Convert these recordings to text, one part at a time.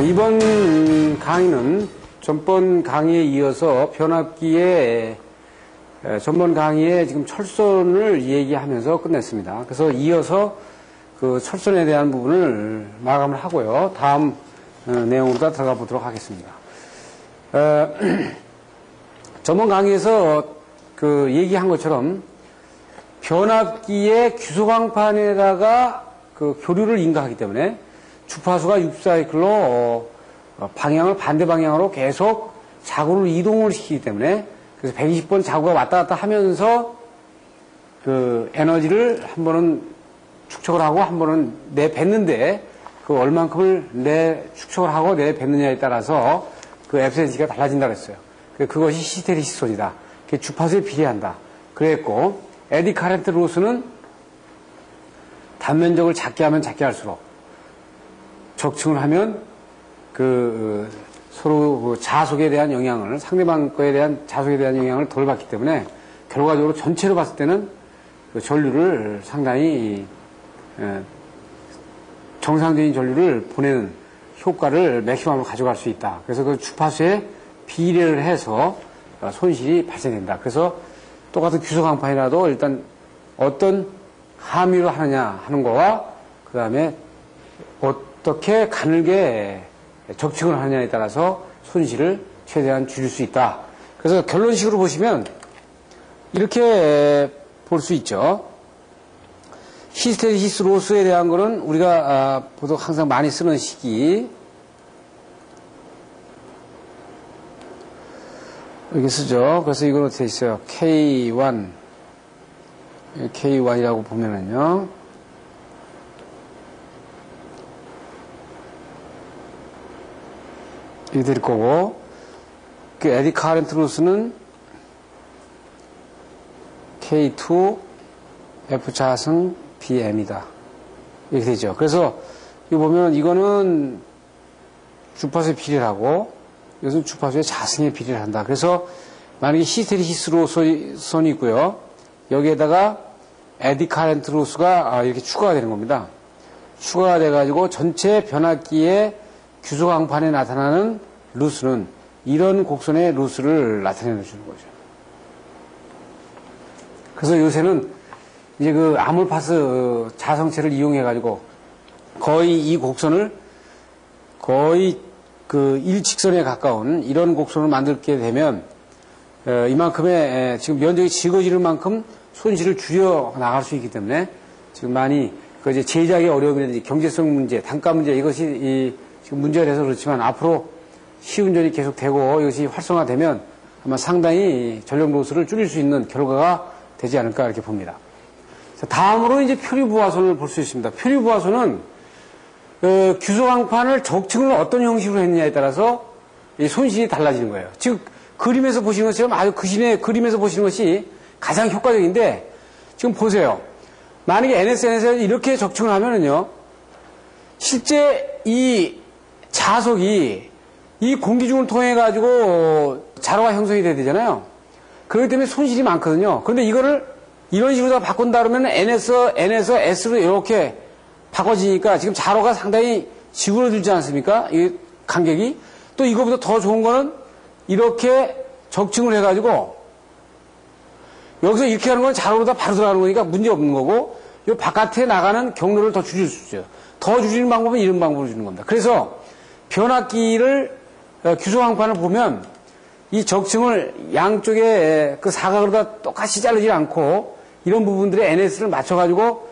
이번 강의는 전번 강의에 이어서 변압기의 전번 강의에 지금 철선을 얘기하면서 끝냈습니다. 그래서 이어서 그 철선에 대한 부분을 마감을 하고요. 다음 내용으로 다 들어가 보도록 하겠습니다. 전번 강의에서 그 얘기한 것처럼 변압기의 규소광판에다가 그 교류를 인가하기 때문에 주파수가 6사이클로 방향을 반대 방향으로 계속 자구를 이동을 시키기 때문에 그래서 120번 자구가 왔다 갔다 하면서 그 에너지를 한 번은 축적을 하고 한 번은 내뱉는데 그 얼만큼을 축적을 하고 내뱉느냐에 따라서 그 에피센시가 달라진다고 했어요. 그것이 히스테리시스 소리다. 그게 주파수에 비례한다. 그랬고 에디 카렌트 로스는 단면적을 작게 하면 작게 할수록 적층을 하면 서로 그 자속에 대한 영향을 상대방 거에 대한 자속에 대한 영향을 덜 받기 때문에 결과적으로 전체로 봤을 때는 그 전류를 상당히 정상적인 전류를 보내는 효과를 맥시멈으로 가져갈 수 있다. 그래서 그 주파수에 비례를 해서 손실이 발생된다. 그래서 똑같은 규소광판이라도 일단 어떤 함유를 하느냐 하는 거와 그 다음에 어떻게 가늘게 적층을 하느냐에 따라서 손실을 최대한 줄일 수 있다. 그래서 결론식으로 보시면 이렇게 볼 수 있죠. 히스테리시스 로스에 대한 거는 우리가 보통 항상 많이 쓰는 식이 이렇게 쓰죠. 그래서 이건 어떻게 있어요? K1이라고 보면은요. 이렇게 될 거고, 그 에디 카렌트 로스는 K2 F 자승 BM이다. 이렇게 되죠. 그래서 이거 보면 이거는 주파수의 비례라고 이것은 주파수의 자승의 비례를 한다. 그래서 만약에 히스테리시스 로선이 있고요. 여기에다가 에디 카렌트 로스가 이렇게 추가가 되는 겁니다. 추가가 돼가지고 전체 변압기의 규소광판에 나타나는 루스는 이런 곡선의 루스를 나타내 주는 거죠. 그래서 요새는 이제 그 아몰파스 자성체를 이용해가지고 거의 이 곡선을 거의 그 일직선에 가까운 이런 곡선을 만들게 되면 이만큼의 지금 면적이 적어지는 만큼 손실을 줄여 나갈 수 있기 때문에 지금 많이 그 이제 제작의 어려움이라든지 경제성 문제, 단가 문제 이것이 지금 문제가 돼서 그렇지만 앞으로 시운전이 계속되고 이것이 활성화되면 아마 상당히 전력 로스를 줄일 수 있는 결과가 되지 않을까 이렇게 봅니다. 자, 다음으로 이제 표류부하선을 볼 수 있습니다. 표류부하선은 규소광판을 적층을 어떤 형식으로 했느냐에 따라서 이 손실이 달라지는 거예요. 즉 그림에서 보시는 것처럼 아주 그림에서 보시는 것이 가장 효과적인데 지금 보세요. 만약에 NSN에서 이렇게 적층을 하면은요, 실제 이 자석이 이 공기중을 통해 가지고 자로가 형성이 돼야 되잖아요. 그렇기 때문에 손실이 많거든요. 그런데 이거를 이런 식으로 다 바꾼다 그러면 N에서 S로 이렇게 바꿔지니까 지금 자로가 상당히 지그러들지 않습니까? 이 간격이. 또 이거보다 더 좋은 거는 이렇게 적층을 해가지고 여기서 이렇게 하는 건 자로로 다 바로 들어가는 거니까 문제 없는 거고 이 바깥에 나가는 경로를 더 줄일 수 있어요. 더 줄이는 방법은 이런 방법으로 주는 겁니다. 그래서 변압기를 규소광판을 보면 이 적층을 양쪽에 그 사각으로 다 똑같이 자르지 않고 이런 부분들에 NS를 맞춰가지고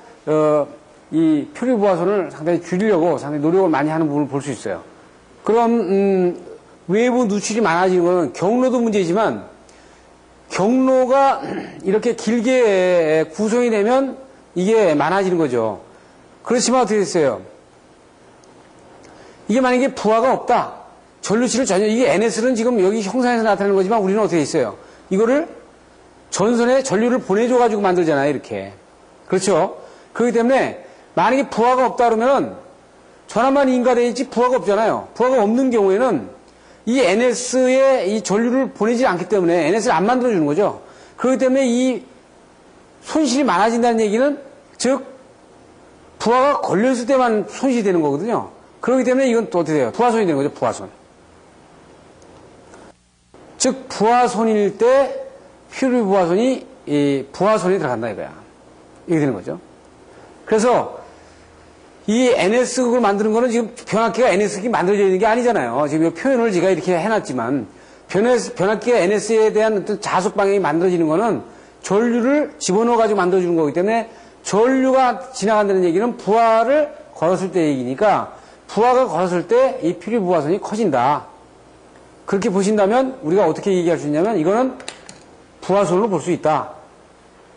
이 표류부하선을 상당히 줄이려고 상당히 노력을 많이 하는 부분을 볼 수 있어요. 그럼 외부 누출이 많아지는 것은 경로도 문제지만 경로가 이렇게 길게 구성이 되면 이게 많아지는 거죠. 그렇지만 어떻게 됐어요? 이게 만약에 부하가 없다. 전류실을 전혀 이게 NS는 지금 여기 형상에서 나타나는 거지만 우리는 어떻게 있어요? 이거를 전선에 전류를 보내줘가지고 만들잖아요. 이렇게. 그렇죠? 그렇기 때문에 만약에 부하가 없다 그러면은 전압만 인가되어 있지 부하가 없잖아요. 부하가 없는 경우에는 이 NS에 이 전류를 보내지 않기 때문에 NS를 안 만들어주는 거죠. 그렇기 때문에 이 손실이 많아진다는 얘기는 즉 부하가 걸려있을 때만 손실이 되는 거거든요. 그렇기 때문에 이건 또 어떻게 돼요? 부하손이 되는 거죠, 부하손. 즉, 부하손일 때 퓨리 부하손이, 부하손이 들어간다 이거야. 이게 되는 거죠. 그래서 이 NS극을 만드는 거는 지금 변압기가 NS극이 만들어져 있는 게 아니잖아요. 지금 이 표현을 제가 이렇게 해놨지만, 변압기가 NS에 대한 어떤 자속 방향이 만들어지는 거는 전류를 집어넣어가지고 만들어주는 거기 때문에 전류가 지나간다는 얘기는 부하를 걸었을 때 얘기니까 부하가 걸었을 때 이 퓨리 부하선이 커진다. 그렇게 보신다면 우리가 어떻게 얘기할 수 있냐면 이거는 부하선으로 볼 수 있다.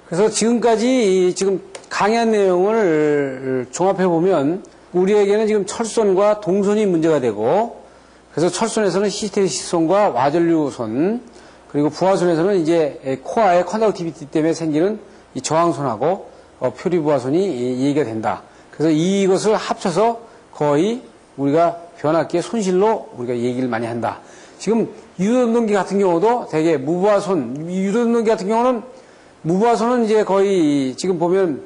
그래서 지금까지 지금 강의한 내용을 종합해 보면 우리에게는 지금 철선과 동선이 문제가 되고 그래서 철선에서는 히스테리시선과 와전류선 그리고 부하선에서는 이제 코어의 컨덕티비티 때문에 생기는 이 저항선하고 퓨리 부하선이 얘기가 된다. 그래서 이것을 합쳐서 거의 우리가 변압기의 손실로 우리가 얘기를 많이 한다. 지금 유도전동기 같은 경우도 되게 무부하선, 유도전동기 같은 경우는 무부하선은 이제 거의 지금 보면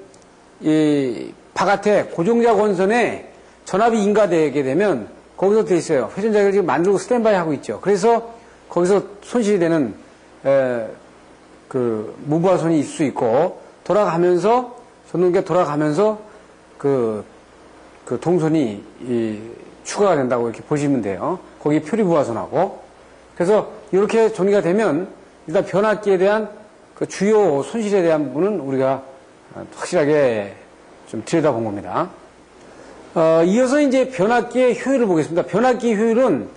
이 바깥에 고정자 권선에 전압이 인가되게 되면 거기서 돼 있어요. 회전자기를 지금 만들고 스탠바이 하고 있죠. 그래서 거기서 손실이 되는 그 무부하선이 있을 수 있고 돌아가면서 전동기가 돌아가면서 그 동선이 추가가 된다고 이렇게 보시면 돼요. 거기 퓨리 부하선하고 그래서 이렇게 정리가 되면 일단 변압기에 대한 그 주요 손실에 대한 부분은 우리가 확실하게 좀 들여다본 겁니다. 이어서 이제 변압기의 효율을 보겠습니다. 변압기 효율은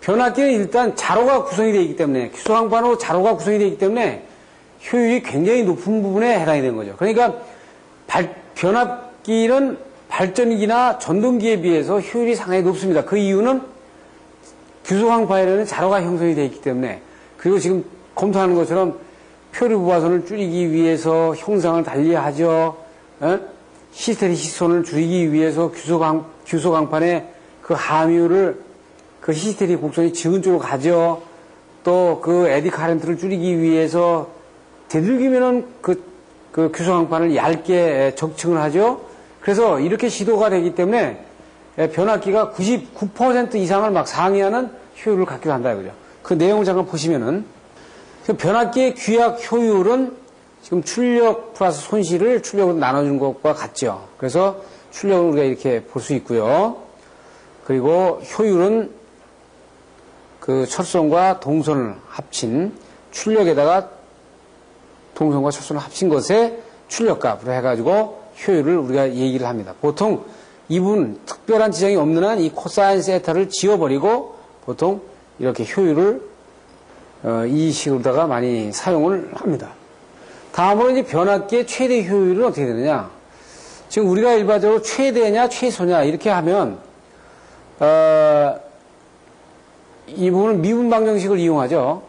변압기는 일단 자로가 구성이 되어 있기 때문에 규소항판으로 자로가 구성이 되어 있기 때문에 효율이 굉장히 높은 부분에 해당이 되는 거죠. 그러니까 변압기는 발전기나 전동기에 비해서 효율이 상당히 높습니다. 그 이유는 규소항판에는 자로가 형성이 되어 있기 때문에 그리고 지금 검토하는 것처럼 퓨리 부하선을 줄이기 위해서 형상을 달리하죠. 히스테리시선을 줄이기 위해서 규소강판의 그 함유를 그 히스테리 곡선이 적은 쪽으로 가죠. 또 그 에디 카렌트를 줄이기 위해서 되도록이면은 그 규소강판을 얇게 적층을 하죠. 그래서 이렇게 시도가 되기 때문에 변압기가 99% 이상을 막 상회하는 효율을 갖기도 한다 이거죠. 그 내용을 잠깐 보시면은 변압기의 규약 효율은 지금 출력 플러스 손실을 출력으로 나눠주는 것과 같죠. 그래서 출력을 우리가 이렇게 볼 수 있고요. 그리고 효율은 그 철선과 동선을 합친 출력에다가 동선과 철선을 합친 것에 출력값으로 해가지고 효율을 우리가 얘기를 합니다. 보통 이 부분 특별한 지장이 없는 한 이 코사인 세타를 지워버리고 보통 이렇게 효율을 이 식으로다가 많이 사용을 합니다. 다음으로 이제 변압기의 최대 효율은 어떻게 되느냐? 지금 우리가 일반적으로 최대냐 최소냐 이렇게 하면 이 부분은 미분 방정식을 이용하죠.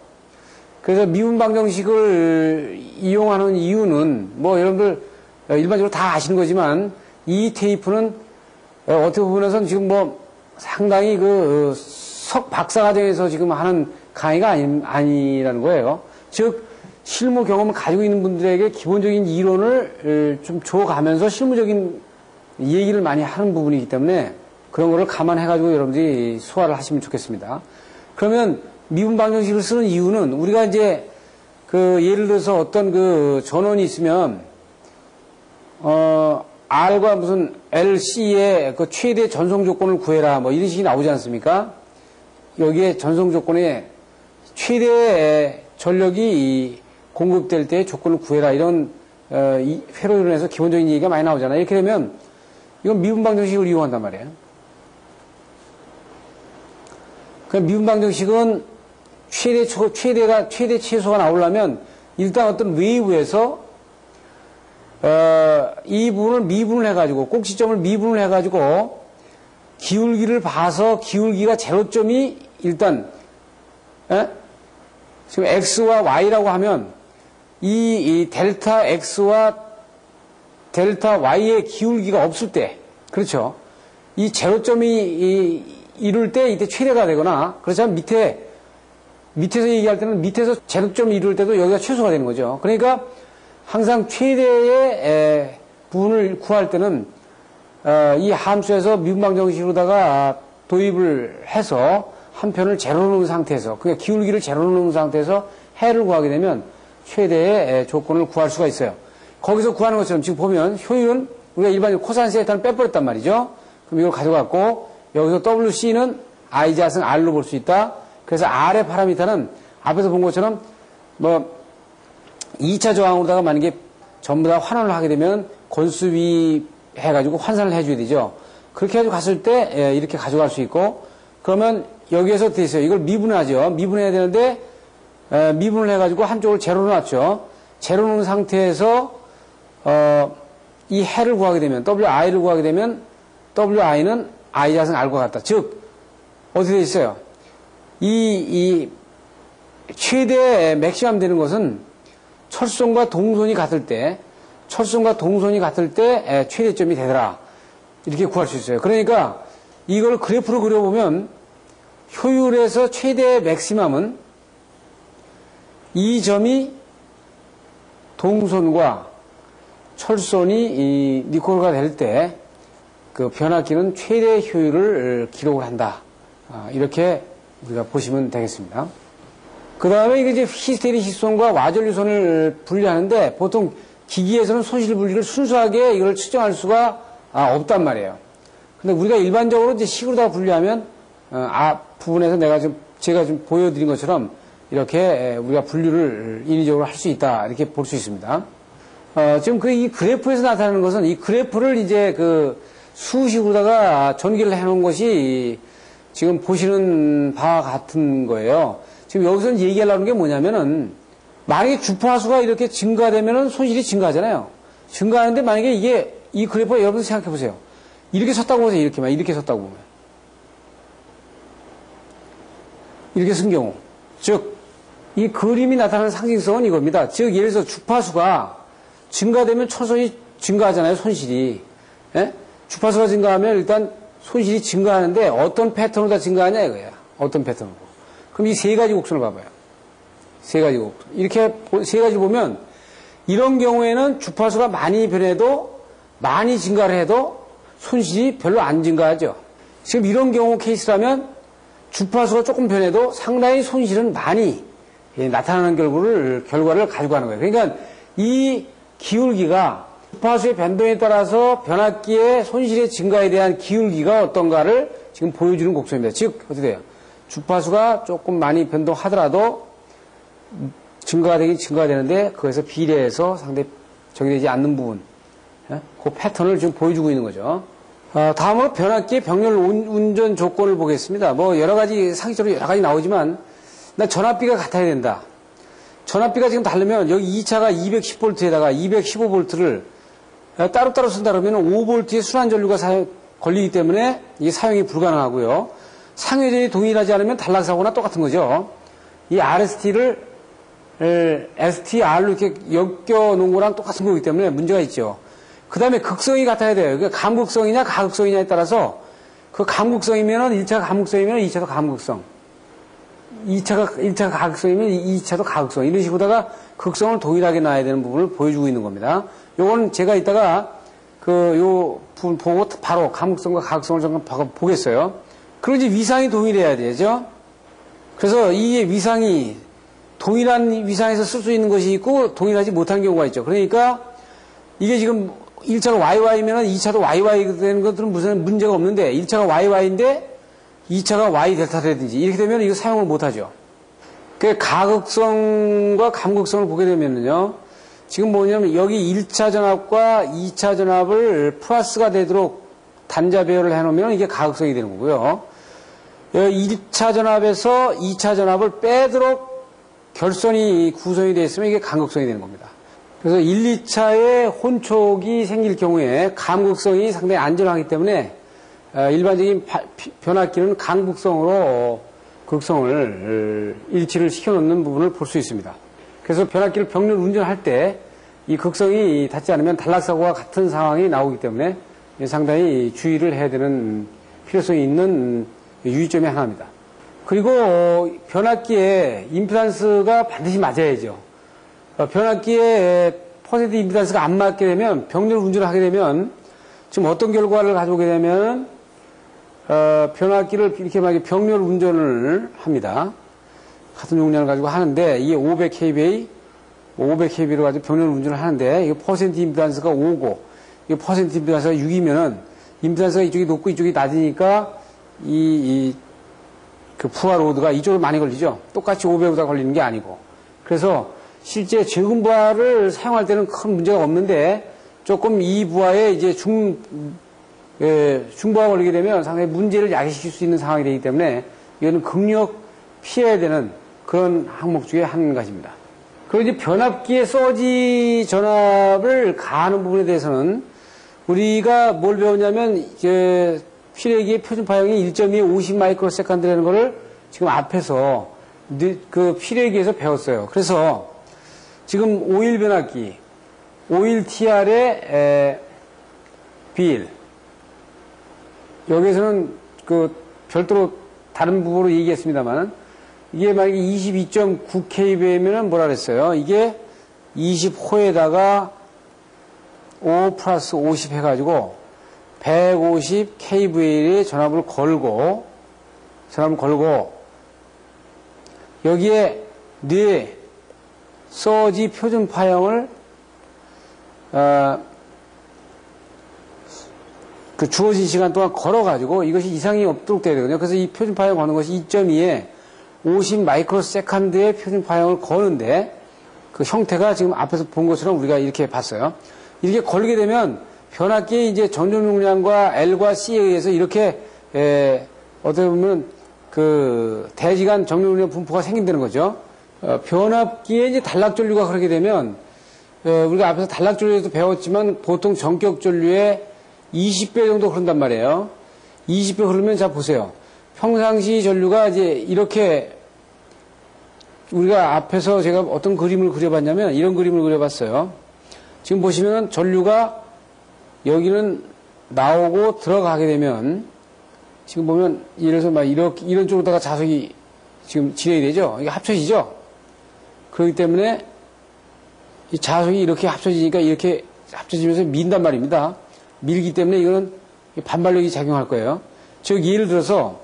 그래서 미분 방정식을 이용하는 이유는 뭐 여러분들 일반적으로 다 아시는 거지만 이 테이프는 어떻게 보면은 지금 뭐 상당히 그 박사과정에서 지금 하는 강의가 아니라는 거예요. 즉 실무 경험을 가지고 있는 분들에게 기본적인 이론을 좀 줘가면서 실무적인 얘기를 많이 하는 부분이기 때문에 그런 거를 감안해가지고 여러분들이 소화를 하시면 좋겠습니다. 그러면 미분 방정식을 쓰는 이유는 우리가 이제 그 예를 들어서 어떤 그 전원이 있으면 R과 무슨 LC의 그 최대 전송 조건을 구해라 뭐 이런 식이 나오지 않습니까? 여기에 전송 조건에 최대 전력이 공급될 때 조건을 구해라 이런 회로이론에서 기본적인 얘기가 많이 나오잖아요. 이렇게 되면 이건 미분 방정식을 이용한단 말이에요. 그 미분 방정식은 최대 최소가 나오려면 일단 어떤 웨이브에서 이 부분을 미분을 해가지고 꼭지점을 미분을 해가지고 기울기를 봐서 기울기가 제로점이 일단 지금 x와 y라고 하면 이 델타 x와 델타 y의 기울기가 없을 때 그렇죠. 이 제로점이 이룰 때 이때 최대가 되거나 그렇지 않으면 밑에서 얘기할 때는 밑에서 제로점을 이룰 때도 여기가 최소가 되는 거죠. 그러니까 항상 최대의 부분을 구할 때는 이 함수에서 미분방 정식으로다가 도입을 해서 한 편을 제로 놓은 상태에서, 그러니까 기울기를 제로 놓은 상태에서 해를 구하게 되면 최대의 조건을 구할 수가 있어요. 거기서 구하는 것처럼 지금 보면 효율은 우리가 일반적으로 코사인 세타는 빼버렸단 말이죠. 그럼 이걸 가져갔고, 여기서 WC는 I자승 R로 볼 수 있다. 그래서 R의 파라미터는 앞에서 본 것처럼 2차 저항으로다가 만약에 전부 다 환원을 하게 되면 건수비 해가지고 환산을 해줘야 되죠. 그렇게 해가지고 갔을 때 이렇게 가져갈 수 있고, 그러면 여기에서 어떻게 있어요? 이걸 미분하죠. 미분해야 되는데 미분을 해가지고 한쪽을 제로로 놨죠. 제로 놓은 상태에서 이 해를 구하게 되면 WI를 구하게 되면 WI는 I자승 R과 같다. 즉 어떻게 되어 있어요? 이 최대 맥시멈 되는 것은 철선과 동선이 같을 때 최대점이 되더라. 이렇게 구할 수 있어요. 그러니까 이걸 그래프로 그려보면 효율에서 최대 맥시멈은 이 점이 동선과 철선이 니콜가 될 때 그 변압기는 최대 효율을 기록을 한다. 이렇게 우리가 보시면 되겠습니다. 그 다음에 이게 이제 히스테리시손과 와전류손을 분리하는데 보통 기기에서는 손실 분리를 순수하게 이걸 측정할 수가 없단 말이에요. 근데 우리가 일반적으로 이제 식으로다가 분리하면 부분에서 제가 좀 보여드린 것처럼 이렇게 우리가 분류를 인위적으로 할 수 있다. 이렇게 볼 수 있습니다. 지금 이 그래프에서 나타나는 것은 이 그래프를 이제 수식으로다가 전개를 해놓은 것이 지금 보시는 바와 같은 거예요. 지금 여기서 얘기하려는 게 뭐냐면은 만약에 주파수가 이렇게 증가되면은 손실이 증가하잖아요. 증가하는데 만약에 이 그래프가 여러분 생각해 보세요. 이렇게 섰다고 보세요. 이렇게 섰다고 보면. 이렇게 쓴 경우. 즉, 이 그림이 나타나는 상징성은 이겁니다. 즉, 예를 들어서 주파수가 증가되면 초선이 증가하잖아요. 손실이. 예? 주파수가 증가하면 일단 손실이 증가하는데 어떤 패턴으로 다 증가하냐 이거야. 어떤 패턴으로. 그럼 이 세 가지 곡선을 봐봐요. 세 가지 곡선. 이렇게 세 가지 보면 이런 경우에는 주파수가 많이 변해도 많이 증가를 해도 손실이 별로 안 증가하죠. 지금 이런 경우 케이스라면 주파수가 조금 변해도 상당히 손실은 많이 나타나는 결과를 가지고 가는 거예요. 그러니까 이 기울기가 주파수의 변동에 따라서 변압기의 손실의 증가에 대한 기울기가 어떤가를 지금 보여주는 곡선입니다. 즉 어떻게 돼요? 주파수가 조금 많이 변동하더라도 증가가 되긴 증가가 되는데 그것에서 비례해서 상당히 적용되지 않는 부분, 그 패턴을 지금 보여주고 있는 거죠. 다음으로 변압기의 병렬 운전 조건을 보겠습니다. 여러 가지 상식적으로 여러 가지 나오지만 나 전압비가 같아야 된다. 전압비가 지금 다르면 여기 2차가 210V에다가 215V를 따로따로 쓴다 그러면 5V의 순환 전류가 걸리기 때문에 이게 사용이 불가능하고요. 상회전이 동일하지 않으면 단락사고나 똑같은 거죠. 이 RST를 STR로 이렇게 엮여 놓은 거랑 똑같은 거기 때문에 문제가 있죠. 그 다음에 극성이 같아야 돼요. 그러니까 감극성이냐 가극성이냐에 따라서 그 감극성이면은 1차가 감극성이면 2차도 감극성. 1차가 가극성이면 2차도 가극성. 이런 식으로다가 극성을 동일하게 놔야 되는 부분을 보여주고 있는 겁니다. 요거는 제가 이따가 요 부분 보고 바로 감극성과 가극성을 잠깐 보겠어요. 그리고 이제 위상이 동일해야 되죠. 그래서 이 위상이 동일한 위상에서 쓸 수 있는 것이 있고 동일하지 못한 경우가 있죠. 그러니까 이게 지금 1차가 YY면 2차도 YY 되는 것들은 무슨 문제가 없는데 1차가 YY인데 2차가 Y 델타라든지 이렇게 되면 이거 사용을 못하죠. 그 가극성과 감극성을 보게 되면요. 지금 뭐냐면 여기 1차 전압과 2차 전압을 플러스가 되도록 단자 배열을 해놓으면 이게 가극성이 되는 거고요. 1차 전압에서 2차 전압을 빼도록 결선이 구성이 되어 있으면 이게 감극성이 되는 겁니다. 그래서 1, 2차에 혼촉이 생길 경우에 감극성이 상당히 안전하기 때문에 일반적인 변압기는 강극성으로 극성을 일치를 시켜놓는 부분을 볼 수 있습니다. 그래서 변압기를 병렬 운전할 때 이 극성이 닿지 않으면 단락사고와 같은 상황이 나오기 때문에 상당히 주의를 해야 되는 필요성이 있는 유의점이 하나입니다. 그리고 변압기의 임피던스가 반드시 맞아야죠. 변압기의 퍼센트 임피던스가 안 맞게 되면 병렬 운전을 하게 되면 지금 어떤 결과를 가져오게 되면, 변압기를 이렇게 막 병렬 운전을 합니다. 같은 용량을 가지고 하는데, 이게 500kV로 가지고 병렬 운전을 하는데, 이게 퍼센트 임피던스가 5고, 이게 퍼센트 임피던스가 6이면은, 임피던스가 이쪽이 높고 이쪽이 낮으니까, 그 부하 로드가 이쪽으로 많이 걸리죠. 똑같이 500보다 걸리는 게 아니고. 그래서 실제 저금부하를 사용할 때는 큰 문제가 없는데, 조금 이 부하에 이제 중부하가 걸리게 되면 상당히 문제를 야기시킬 수 있는 상황이 되기 때문에 이거는 극력 피해야 되는 그런 항목 중에 한 가지입니다. 그리고 이제 변압기의 서지 전압을 가하는 부분에 대해서는 우리가 뭘 배웠냐면 이제 피레기의 표준 파형이 1.2에 50 마이크로세컨드라는 거를 지금 앞에서 그 피레기에서 배웠어요. 그래서 지금 오일 변압기, 오일 TR의 비일 여기에서는 그 별도로 다른 부분으로 얘기했습니다만 이게 만약에 22.9kV면은 뭐라 그랬어요? 이게 20호에다가 5 플러스 50 해가지고 150kV의 전압을 걸고 여기에 뇌 서지 표준 파형을 그 주어진 시간 동안 걸어가지고 이것이 이상이 없도록 돼야 되거든요. 그래서 이 표준 파형 거는 것이 2.2에 50 마이크로세컨드의 표준 파형을 거는데 그 형태가 지금 앞에서 본 것처럼 우리가 이렇게 봤어요. 이렇게 걸게 되면 변압기의 이제 전용 용량과 L과 C에 의해서 이렇게 어떻게 보면 그 대지간 전용 용량 분포가 생긴다는 거죠. 변압기의 이제 단락 전류가 그렇게 되면 우리가 앞에서 단락 전류에도 배웠지만 보통 전격 전류의 20배 정도 흐른단 말이에요. 20배 흐르면 자 보세요. 평상시 전류가 이제 이렇게 우리가 앞에서 제가 어떤 그림을 그려봤냐면 이런 그림을 그려봤어요. 지금 보시면 전류가 여기는 나오고 들어가게 되면 지금 보면 예를 들어서 막 이런 쪽으로다가 자석이 지금 진행이 되죠. 이게 합쳐지죠. 그렇기 때문에 이 자석이 이렇게 합쳐지니까 이렇게 합쳐지면서 민단 말입니다. 밀기 때문에 이거는 반발력이 작용할 거예요. 즉 예를 들어서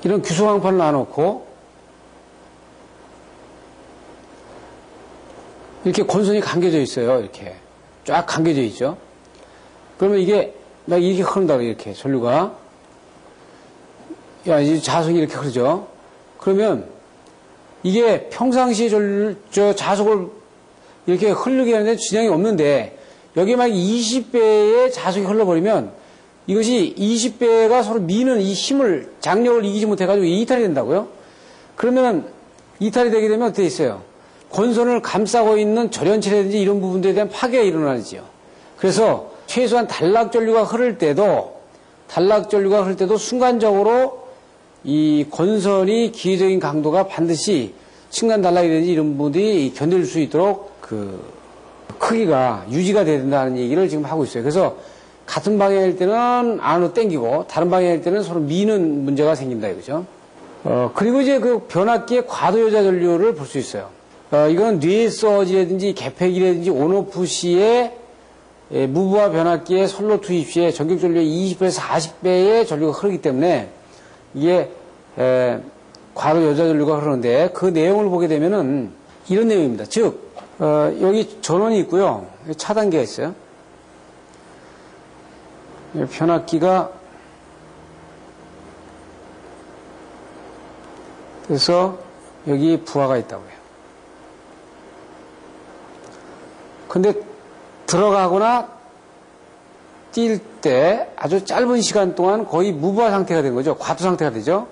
이런 규소광판을 놔놓고 이렇게 권선이 감겨져 있어요. 이렇게 쫙 감겨져 있죠. 그러면 이게 막 이렇게 흐른다 이렇게 전류가 이제 자석이 이렇게 흐르죠. 그러면 이게 평상시에 자석을 이렇게 흐르게 하는데 지장이 없는데 여기에 만약 20배의 자석이 흘러버리면 이것이 20배가 서로 미는 이 힘을 장력을 이기지 못해가지고 이탈이 된다고요. 그러면 이탈이 되게 되면 어떻게 있어요? 권선을 감싸고 있는 절연체라든지 이런 부분들에 대한 파괴가 일어나지요. 그래서 최소한 단락 전류가 흐를 때도 순간적으로 이 권선이 기회적인 강도가 반드시 층간 단락이라든지 이런 부분들이 견딜 수 있도록 그 크기가 유지가 돼야 된다는 얘기를 지금 하고 있어요. 그래서 같은 방향일 때는 안으로 당기고 다른 방향일 때는 서로 미는 문제가 생긴다 이거죠. 그리고 이제 그 변압기의 과도 여자 전류를 볼 수 있어요. 이거는 뇌 서지라든지 개폐기라든지 온오프 시에 무부하 변압기의 선로 투입 시에 전격 전류의 20배에서 40배의 전류가 흐르기 때문에 이게 과도 여자 전류가 흐르는데 그 내용을 보게 되면은 이런 내용입니다. 즉 여기 전원이 있고요. 차단기가 있어요. 변압기가 그래서 여기 부하가 있다고요. 근데 들어가거나 뛸 때 아주 짧은 시간 동안 거의 무부하 상태가 된 거죠. 과도 상태가 되죠.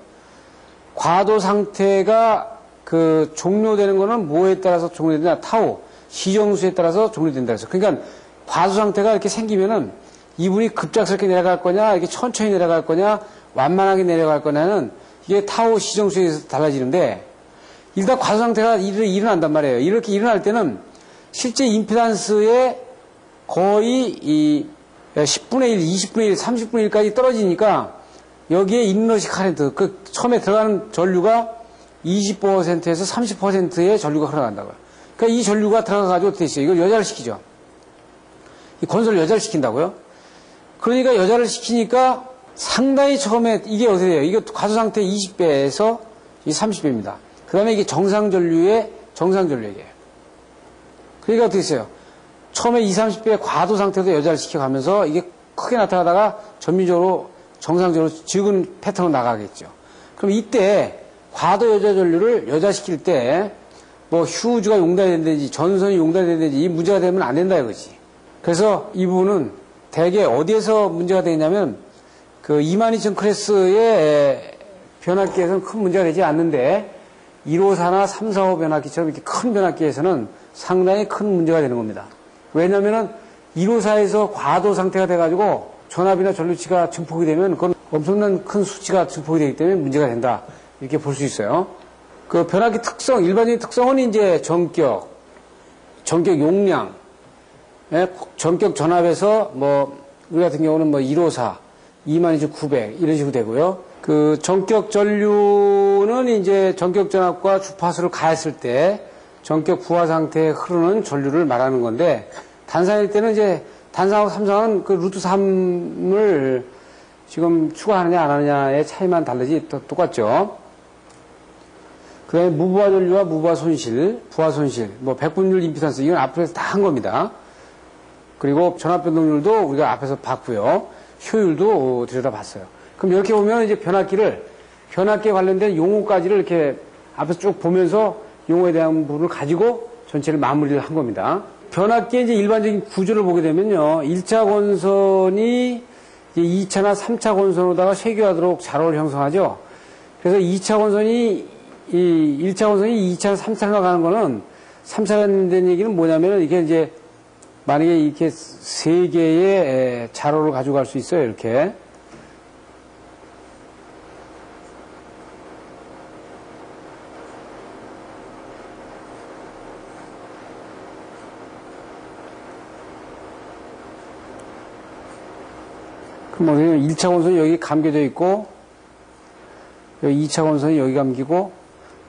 과도 상태가 그 종료되는 거는 뭐에 따라서 종료되냐? 타우, 시정수에 따라서 종료된다 그래서. 그러니까 과도 상태가 이렇게 생기면은 이분이 급작스럽게 내려갈 거냐, 이렇게 천천히 내려갈 거냐, 완만하게 내려갈 거냐는 이게 타우 시정수에 의해서 달라지는데 일단 과도 상태가 일어난단 말이에요. 이렇게 일어날 때는 실제 임피던스의 거의 이 10분의 1, 20분의 1, 30분의 1까지 떨어지니까 여기에 인러시 카렌트, 그 처음에 들어가는 전류가 20%에서 30%의 전류가 흘러간다고요. 그러니까 이 전류가 들어가가지고 어떻게 있어요? 이걸 여자를 시키죠. 이 건설을 여자를 시킨다고요? 그러니까 여자를 시키니까 상당히 처음에 이게 어떻게 돼요? 이게 과소 상태 20배에서 이 30배입니다. 그 다음에 이게 정상전류의 정상전류액이에요. 그러니까 어떻게 했어요? 처음에 20, 30배 과도 상태도 여자를 시켜가면서 이게 크게 나타나다가 전민적으로 정상적으로 적은 패턴으로 나가겠죠. 그럼 이때 과도 여자 전류를 여자시킬 때 뭐 휴즈가 용달이 된다든지 전선이 용달이 된다든지 이 문제가 되면 안 된다 이거지. 그래서 이 부분은 대개 어디에서 문제가 되냐면 그 22000 클래스의 변압기에서는 큰 문제가 되지 않는데 154나 345 변압기처럼 이렇게 큰 변압기에서는 상당히 큰 문제가 되는 겁니다. 왜냐면은 154에서 과도 상태가 돼가지고 전압이나 전류치가 증폭이 되면 그건 엄청난 큰 수치가 증폭이 되기 때문에 문제가 된다. 이렇게 볼 수 있어요. 그 변압기 특성, 일반적인 특성은 이제 전격 용량, 전격 전압에서 뭐, 우리 같은 경우는 뭐 154, 22900 이런 식으로 되고요. 그 전격 전류는 이제 전격 전압과 주파수를 가했을 때 전격 부하 상태에 흐르는 전류를 말하는 건데 단상일 때는 이제 단상하고 삼상은 그 루트 3을 지금 추가하느냐 안 하느냐의 차이만 다르지 똑같죠. 그 다음에 무부하 전류와 무부하 손실, 부하 손실, 뭐 백분율 임피던스 이건 앞에서 다 한 겁니다. 그리고 전압 변동률도 우리가 앞에서 봤고요. 효율도 들여다봤어요. 그럼 이렇게 보면 이제 변압기에 관련된 용어까지를 이렇게 앞에서 쭉 보면서 용어에 대한 부분을 가지고 전체를 마무리를 한 겁니다. 변압기의 이제 일반적인 구조를 보게 되면요. 1차 권선이 이제 2차나 3차 권선으로다가 쇄교하도록 자로를 형성하죠. 그래서 2차 권선이 1차 권선이 2차, 3차로 가는 거는 3차가 된 얘기는 뭐냐면은 이게 이제 만약에 이렇게 세 개의 자로를 가지고 갈 수 있어요. 이렇게. 그럼 뭐 1차 권선이 여기 감겨져 있고 여기 2차 권선이 여기 감기고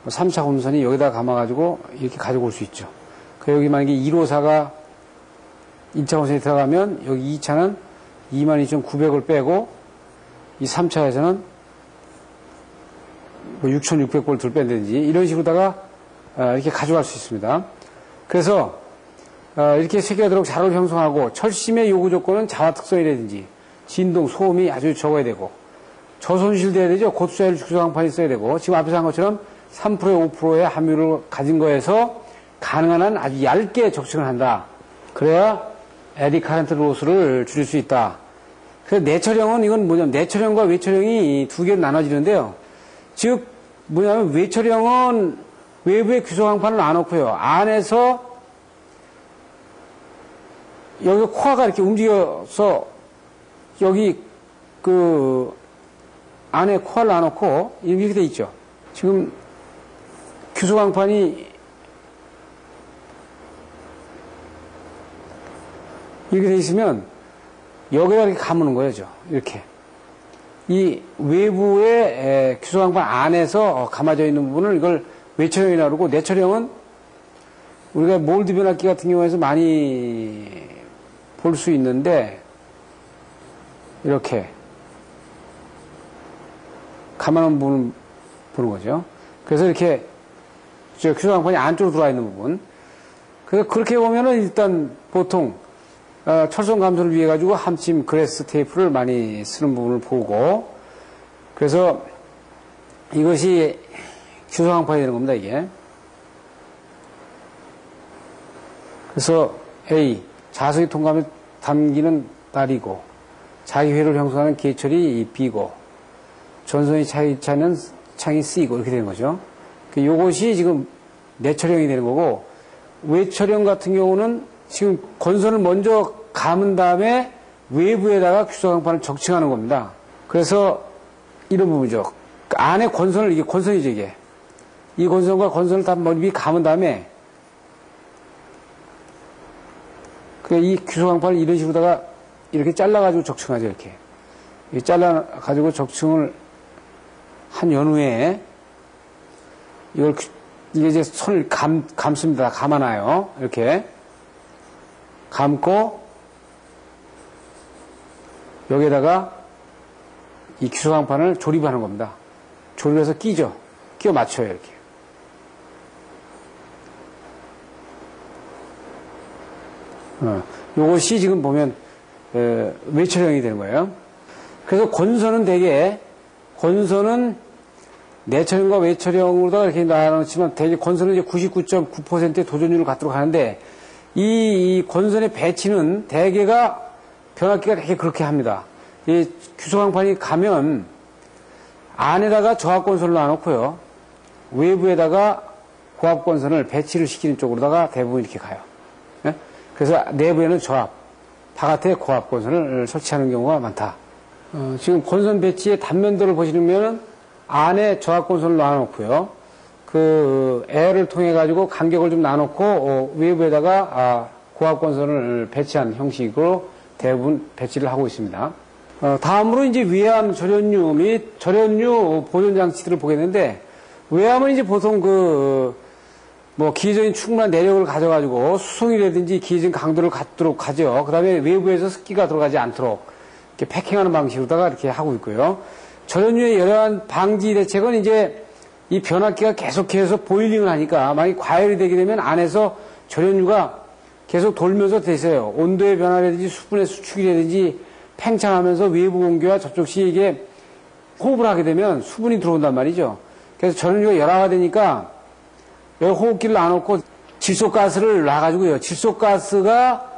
3차 권선이 여기다 감아가지고 이렇게 가지고 올 수 있죠. 그 여기 만약에 154가 1차 권선이 들어가면 여기 2차는 22900을 빼고 이 3차에서는 뭐 6600볼트를 뺀다든지 이런 식으로다가 이렇게 가져갈 수 있습니다. 그래서 이렇게 쇄교하도록 자로를 형성하고 철심의 요구 조건은 자화 특성이라든지 진동, 소음이 아주 적어야 되고 저손실돼야 되죠. 고투자율 축소강판이 있어야 되고 지금 앞에서 한 것처럼 3%에 5%의 함유를 가진 거에서 가능한 한 아주 얇게 적층을 한다. 그래야 에디 카렌트 로스를 줄일 수 있다. 그래서 내철형은 이건 뭐냐면 내철형과 외철형이 두 개로 나눠지는데요. 즉 뭐냐면 외철형은 외부에 규소강판을 안 놓고요. 안에서 여기 코어가 이렇게 움직여서 여기 그 안에 코어를 안 놓고 이렇게 돼 있죠. 지금 규소강판이 이렇게 돼 있으면 여기다 이렇게 감는 거죠. 이렇게. 이 외부의 규소강판 안에서 감아져 있는 부분을 이걸 외철형이라고 그러고 내철형은 우리가 몰드 변압기 같은 경우에서 많이 볼 수 있는데 이렇게 감아놓은 부분을 보는 거죠. 그래서 이렇게 규소강판이 안쪽으로 들어와 있는 부분. 그래서 그렇게 보면은 일단 보통 철선 감소를 위해 가지고 함침 그래스 테이프를 많이 쓰는 부분을 보고 그래서 이것이 규소강판이 되는 겁니다. 이게. 그래서 A 자석이 통과하면 담기는 달이고 자기회를 형성하는 계철이 B고 전선이 차는 창이 C고 이렇게 되는 거죠. 이것이 지금 내철형이 되는 거고 외철형 같은 경우는 지금 권선을 먼저 감은 다음에 외부에다가 규소강판을 적층하는 겁니다. 그래서 이런 부분이죠. 안에 권선을 이게 권선이죠 이게. 이 권선과 권선을 다 머리 위에 감은 다음에 이 규소강판을 이런 식으로다가 이렇게 잘라가지고 적층하죠 이렇게. 잘라가지고 적층을 한 연후에 이게 이제 손을 감습니다. 감아놔요. 이렇게. 감고, 여기에다가 이 규소광판을 조립하는 겁니다. 조립해서 끼죠. 끼워 맞춰요, 이렇게. 요것이 지금 보면 외철형이 되는 거예요. 그래서 권선은 대개 내철형과 외철형으로 이렇게 나눠지만 대개 권선은 이제 99.9%의 도전율을 갖도록 하는데 이 권선의 배치는 대개가 변압기가 되게 그렇게 합니다. 이 규소광판이 가면 안에다가 저압권선을 놔놓고요. 외부에다가 고압권선을 배치를 시키는 쪽으로다가 대부분 이렇게 가요. 네? 그래서 내부에는 저압, 바깥에 고압권선을 설치하는 경우가 많다. 지금 권선 배치의 단면도를 보시면은 안에 저압권선을 놔놓고요. 그 에어를 통해 가지고 간격을 좀 놔놓고 외부에다가 고압권선을 배치한 형식으로 대부분 배치를 하고 있습니다. 다음으로 이제 외암 절연유 및 절연유 보존 장치들을 보겠는데 외암은 이제 보통 기계적인 충분한 내력을 가져가지고 수송이라든지 기계적인 강도를 갖도록 하죠. 그 다음에 외부에서 습기가 들어가지 않도록 이렇게 패킹하는 방식으로다가 이렇게 하고 있고요. 절연유의 여러한 방지 대책은 이제 이 변압기가 계속해서 보일링을 하니까 만약에 과열이 되게 되면 안에서 절연유가 계속 돌면서 되세요. 온도의 변화라든지 수분의 수축이라든지 팽창하면서 외부 공기와 접촉 시에 이게 호흡을 하게 되면 수분이 들어온단 말이죠. 그래서 절연유가 열화가 되니까 여기 호흡기를 놔놓고 질소가스를 놔가지고요. 질소가스가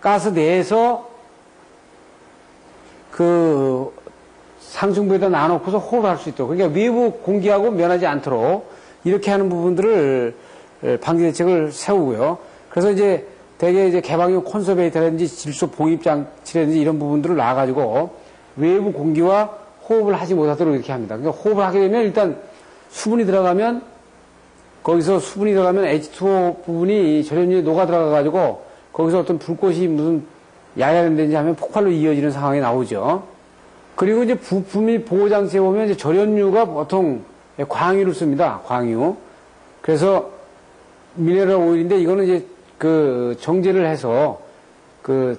가스 내에서 그 상층부에다 놔놓고서 호흡을 할 수 있도록. 그러니까 외부 공기하고 면하지 않도록 이렇게 하는 부분들을 방지 대책을 세우고요. 그래서 이제 대개 이제 개방용 콘서베이터라든지 질소 봉입 장치라든지 이런 부분들을 놔가지고 외부 공기와 호흡을 하지 못하도록 이렇게 합니다. 그러니까 호흡을 하게 되면 일단 수분이 들어가면 거기서 수분이 들어가면 H2O 부분이 절연유에 녹아 들어가가지고 거기서 어떤 불꽃이 무슨 야야된다든지 하면 폭발로 이어지는 상황이 나오죠. 그리고 이제 부품 및 보호장치에 보면 이제 절연유가 보통 광유를 씁니다. 광유. 그래서 미네랄 오일인데 이거는 이제 그 정제를 해서 그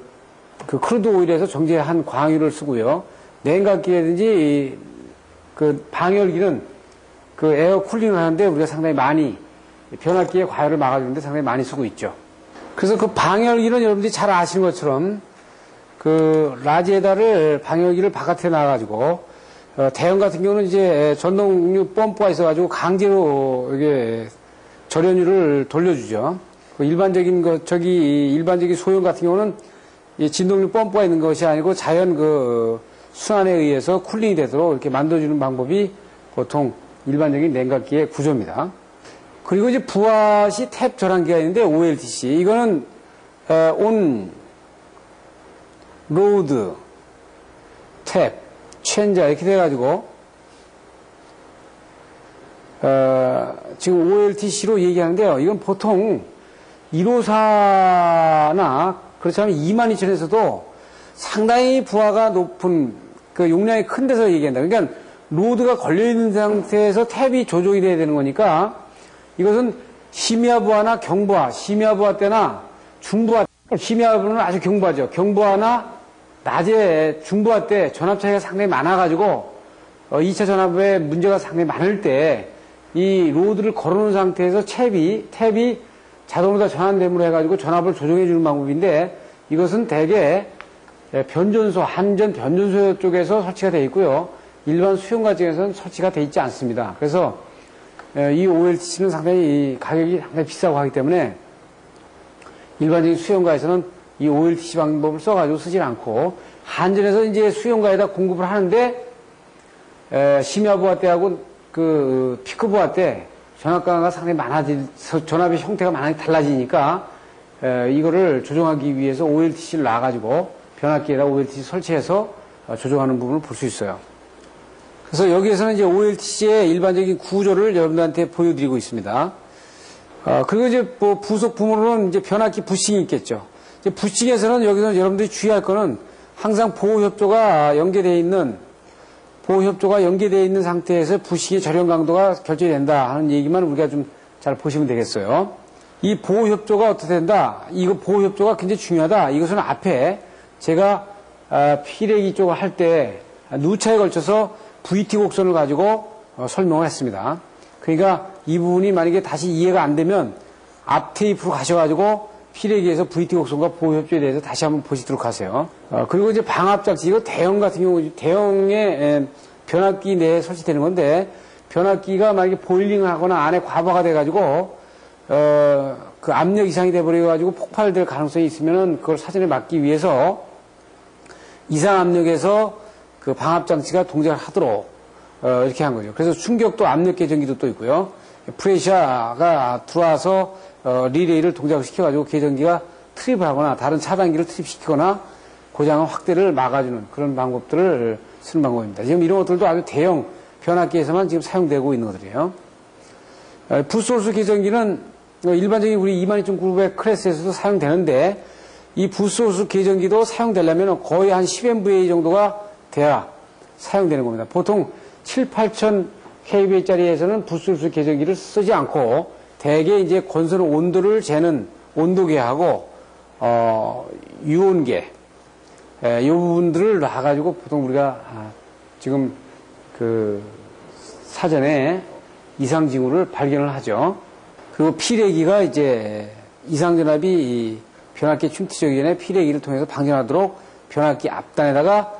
크루드 오일에서 정제한 광유를 쓰고요. 냉각기라든지 그 방열기는 그 에어 쿨링을 하는데 우리가 상당히 많이 변압기의 과열을 막아주는데 상당히 많이 쓰고 있죠. 그래서 그 방열기는 여러분들이 잘 아시는 것처럼 그 라지에다를 방열기를 바깥에 놔가지고 대형 같은 경우는 이제 전동류 펌프가 있어가지고 강제로 이게 절연유를 돌려주죠. 그 일반적인 일반적인 소형 같은 경우는 이 진동류 펌프가 있는 것이 아니고 자연 그 순환에 의해서 쿨링이 되도록 이렇게 만들어주는 방법이 보통 일반적인 냉각기의 구조입니다. 그리고 이제 부하시 탭 절환기가 있는데 OLTC 이거는 온 로드 탭 체인저 이렇게 돼가지고 지금 OLTC로 얘기하는데요. 이건 보통 154나 그렇지 않으면 22000에서도 상당히 부하가 높은 그 용량이 큰 데서 얘기한다. 그러니까 로드가 걸려있는 상태에서 탭이 조종이 돼야 되는 거니까 이것은 심야 부하나 경부하, 심야 부하 때나 중부하, 심야 부하는 아주 경부하죠. 경부하나 낮에 중부하 때 전압 차이가 상당히 많아가지고 2차 전압에 문제가 상당히 많을 때 이 로드를 걸어놓은 상태에서 탭이 자동으로 전환됨으로 해가지고 전압을 조정해주는 방법인데 이것은 대개 변전소, 한전 변전소 쪽에서 설치가 되어 있고요. 일반 수용가 쪽에서는 설치가 되어 있지 않습니다. 그래서 이 OLTC는 상당히 가격이 상당히 비싸고 하기 때문에 일반적인 수용가에서는 이 OLTC 방법을 써가지고 쓰질 않고 한전에서 이제 수용가에다 공급을 하는데 심야부하 때하고 그 피크부하 때 전압 강화가 상당히 전압의 형태가 많이 달라지니까 이거를 조정하기 위해서 OLTC를 놔가지고 변압기에다 OLTC 설치해서 조정하는 부분을 볼 수 있어요. 그래서 여기에서는 이제 OLTC의 일반적인 구조를 여러분들한테 보여드리고 있습니다. 그리고 이제 뭐 부속 부문으로는 이제 변압기 부싱이 있겠죠. 이제 부싱에서는 여기서 여러분들이 주의할 거는 항상 보호협조가 연계되어 있는 상태에서 부싱의 절연 강도가 결정이 된다 하는 얘기만 우리가 좀 잘 보시면 되겠어요. 이 보호협조가 어떻게 된다? 이거 보호협조가 굉장히 중요하다. 이것은 앞에 제가 피레기 쪽을 할 때 누차에 걸쳐서 VT 곡선을 가지고 설명을 했습니다. 그러니까 이 부분이 만약에 다시 이해가 안 되면 앞 테이프로 가셔가지고 피레기에서 VT 곡선과 보호협조에 대해서 다시 한번 보시도록 하세요. 그리고 이제 방압장치, 이거 대형 같은 경우, 대형의 변압기 내에 설치되는 건데, 변압기가 만약에 보일링을 하거나 안에 과부하가 돼가지고, 그 압력 이상이 돼버려가지고 폭발될 가능성이 있으면은 그걸 사전에 막기 위해서 이상 압력에서 그 방압장치가 동작을 하도록, 이렇게 한 거죠. 그래서 충격도 압력 계전기도 또 있고요. 프레셔가 들어와서 리레이를 동작을 시켜가지고 계전기가 트립을 하거나 다른 차단기를 트립시키거나 고장의 확대를 막아주는 그런 방법들을 쓰는 방법입니다. 지금 이런 것들도 아주 대형 변압기에서만 지금 사용되고 있는 것들이에요. 부소스 계전기는 일반적인 우리 22900 클래스에서도 사용되는데 이 부소스 계전기도 사용되려면 거의 한 10MVA 정도가 돼야 사용되는 겁니다. 보통 7, 8000 kVA짜리에서는 부소스 계전기를 쓰지 않고 대개 이제 건설 온도를 재는 온도계하고 유온계 이 부분들을 놔가지고 보통 우리가 지금 그 사전에 이상 징후를 발견을 하죠. 그리고 피레기가 이제 이상전압이 변압기 충치되기 전에 피레기를 통해서 방전하도록 변압기 앞단에다가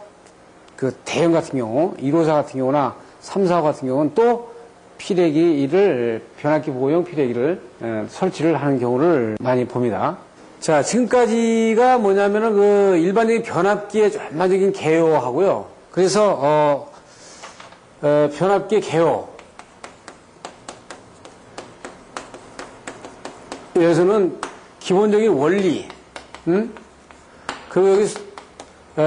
그 대형 같은 경우 154 같은 경우나 345 같은 경우는 또 피레기를 변압기 보호용 피레기를 설치를 하는 경우를 많이 봅니다. 자, 지금까지가 뭐냐면은 그 일반적인 변압기의 전반적인 개요하고요. 그래서 변압기의 개요. 여기서는 기본적인 원리, 그리고 여기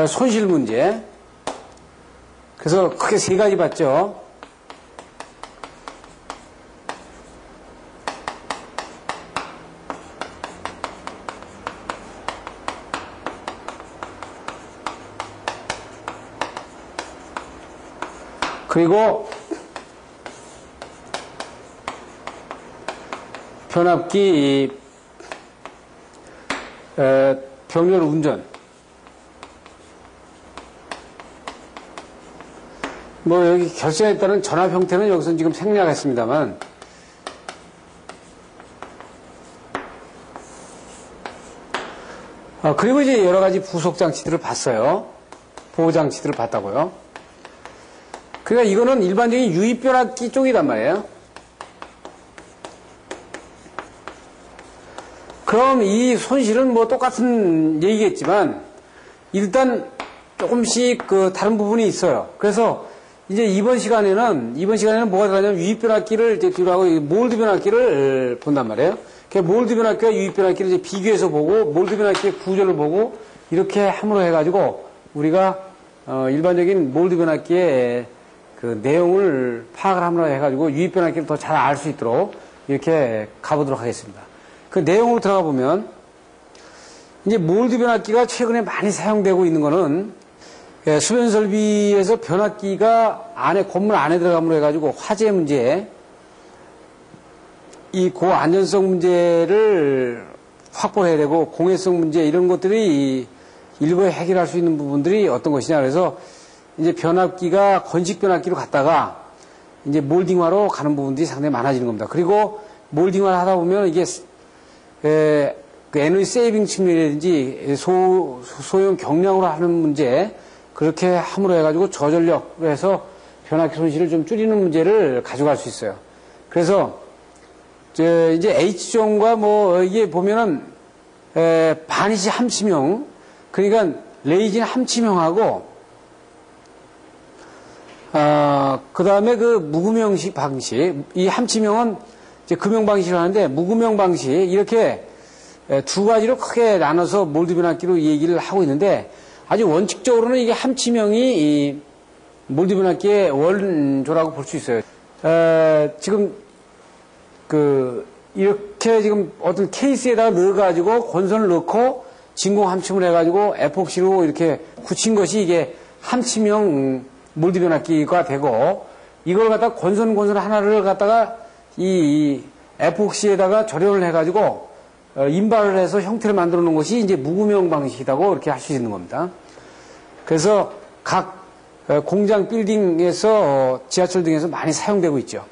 손실 문제. 그래서 크게 세 가지 봤죠. 그리고 변압기 병렬 운전, 뭐 여기 결정에 따른 전압 형태는 여기서 지금 생략했습니다만 그리고 이제 여러 가지 부속 장치들을 봤어요. 보호 장치들을 봤다고요. 그러니까 이거는 일반적인 유입 변압기 쪽이란 말이에요. 그럼 이 손실은 뭐 똑같은 얘기겠지만 일단 조금씩 그 다른 부분이 있어요. 그래서 이제 이번 시간에는 뭐가 들어가냐면 유입 변압기를 이제 뒤로 하고 몰드 변압기를 본단 말이에요. 그 몰드 변압기와 유입 변압기를 이제 비교해서 보고 몰드 변압기의 구조를 보고 이렇게 함으로 해가지고 우리가 일반적인 몰드 변압기의 그 내용을 파악을 함으로 해가지고 유입 변압기를 더 잘 알 수 있도록 이렇게 가보도록 하겠습니다. 그 내용으로 들어가 보면 이제 몰드 변압기가 최근에 많이 사용되고 있는 거는 수변 설비에서 변압기가 안에 건물 안에 들어감으로 해가지고 화재 문제, 이 고안전성 문제를 확보해야 되고 공해성 문제 이런 것들이 일부에 해결할 수 있는 부분들이 어떤 것이냐. 그래서 이제 변압기가 건식 변압기로 갔다가 이제 몰딩화로 가는 부분들이 상당히 많아지는 겁니다. 그리고 몰딩화를 하다 보면 이게 그 에너지 세이빙 측면이라든지 소형 경량으로 하는 문제, 그렇게 함으로 해가지고 저전력으로 해서 변압기 손실을 좀 줄이는 문제를 가져갈 수 있어요. 그래서 이제 H존과 뭐 이게 보면은 바니시 함치명, 그러니까 레이진 함치명하고 그 다음에 그 무금형식 방식, 이 함치명은 이제 금형 방식을 하는데 무금형 방식, 이렇게 두 가지로 크게 나눠서 몰드 변압기로 얘기를 하고 있는데 아주 원칙적으로는 이게 함치명이 이 몰드 변압기의 원조라고 볼 수 있어요. 지금 이렇게 지금 어떤 케이스에다가 넣어가지고 권선을 넣고 진공 함침을 해가지고 에폭시로 이렇게 굳힌 것이 이게 함치명 몰드 변압기가 되고, 이걸 갖다가 권선 하나를 갖다가 이 에폭시에다가 절연을 해가지고 인발을 해서 형태를 만들어 놓은 것이 이제 무금형 방식이라고 이렇게 할 수 있는 겁니다. 그래서 각 공장 빌딩에서 지하철 등에서 많이 사용되고 있죠.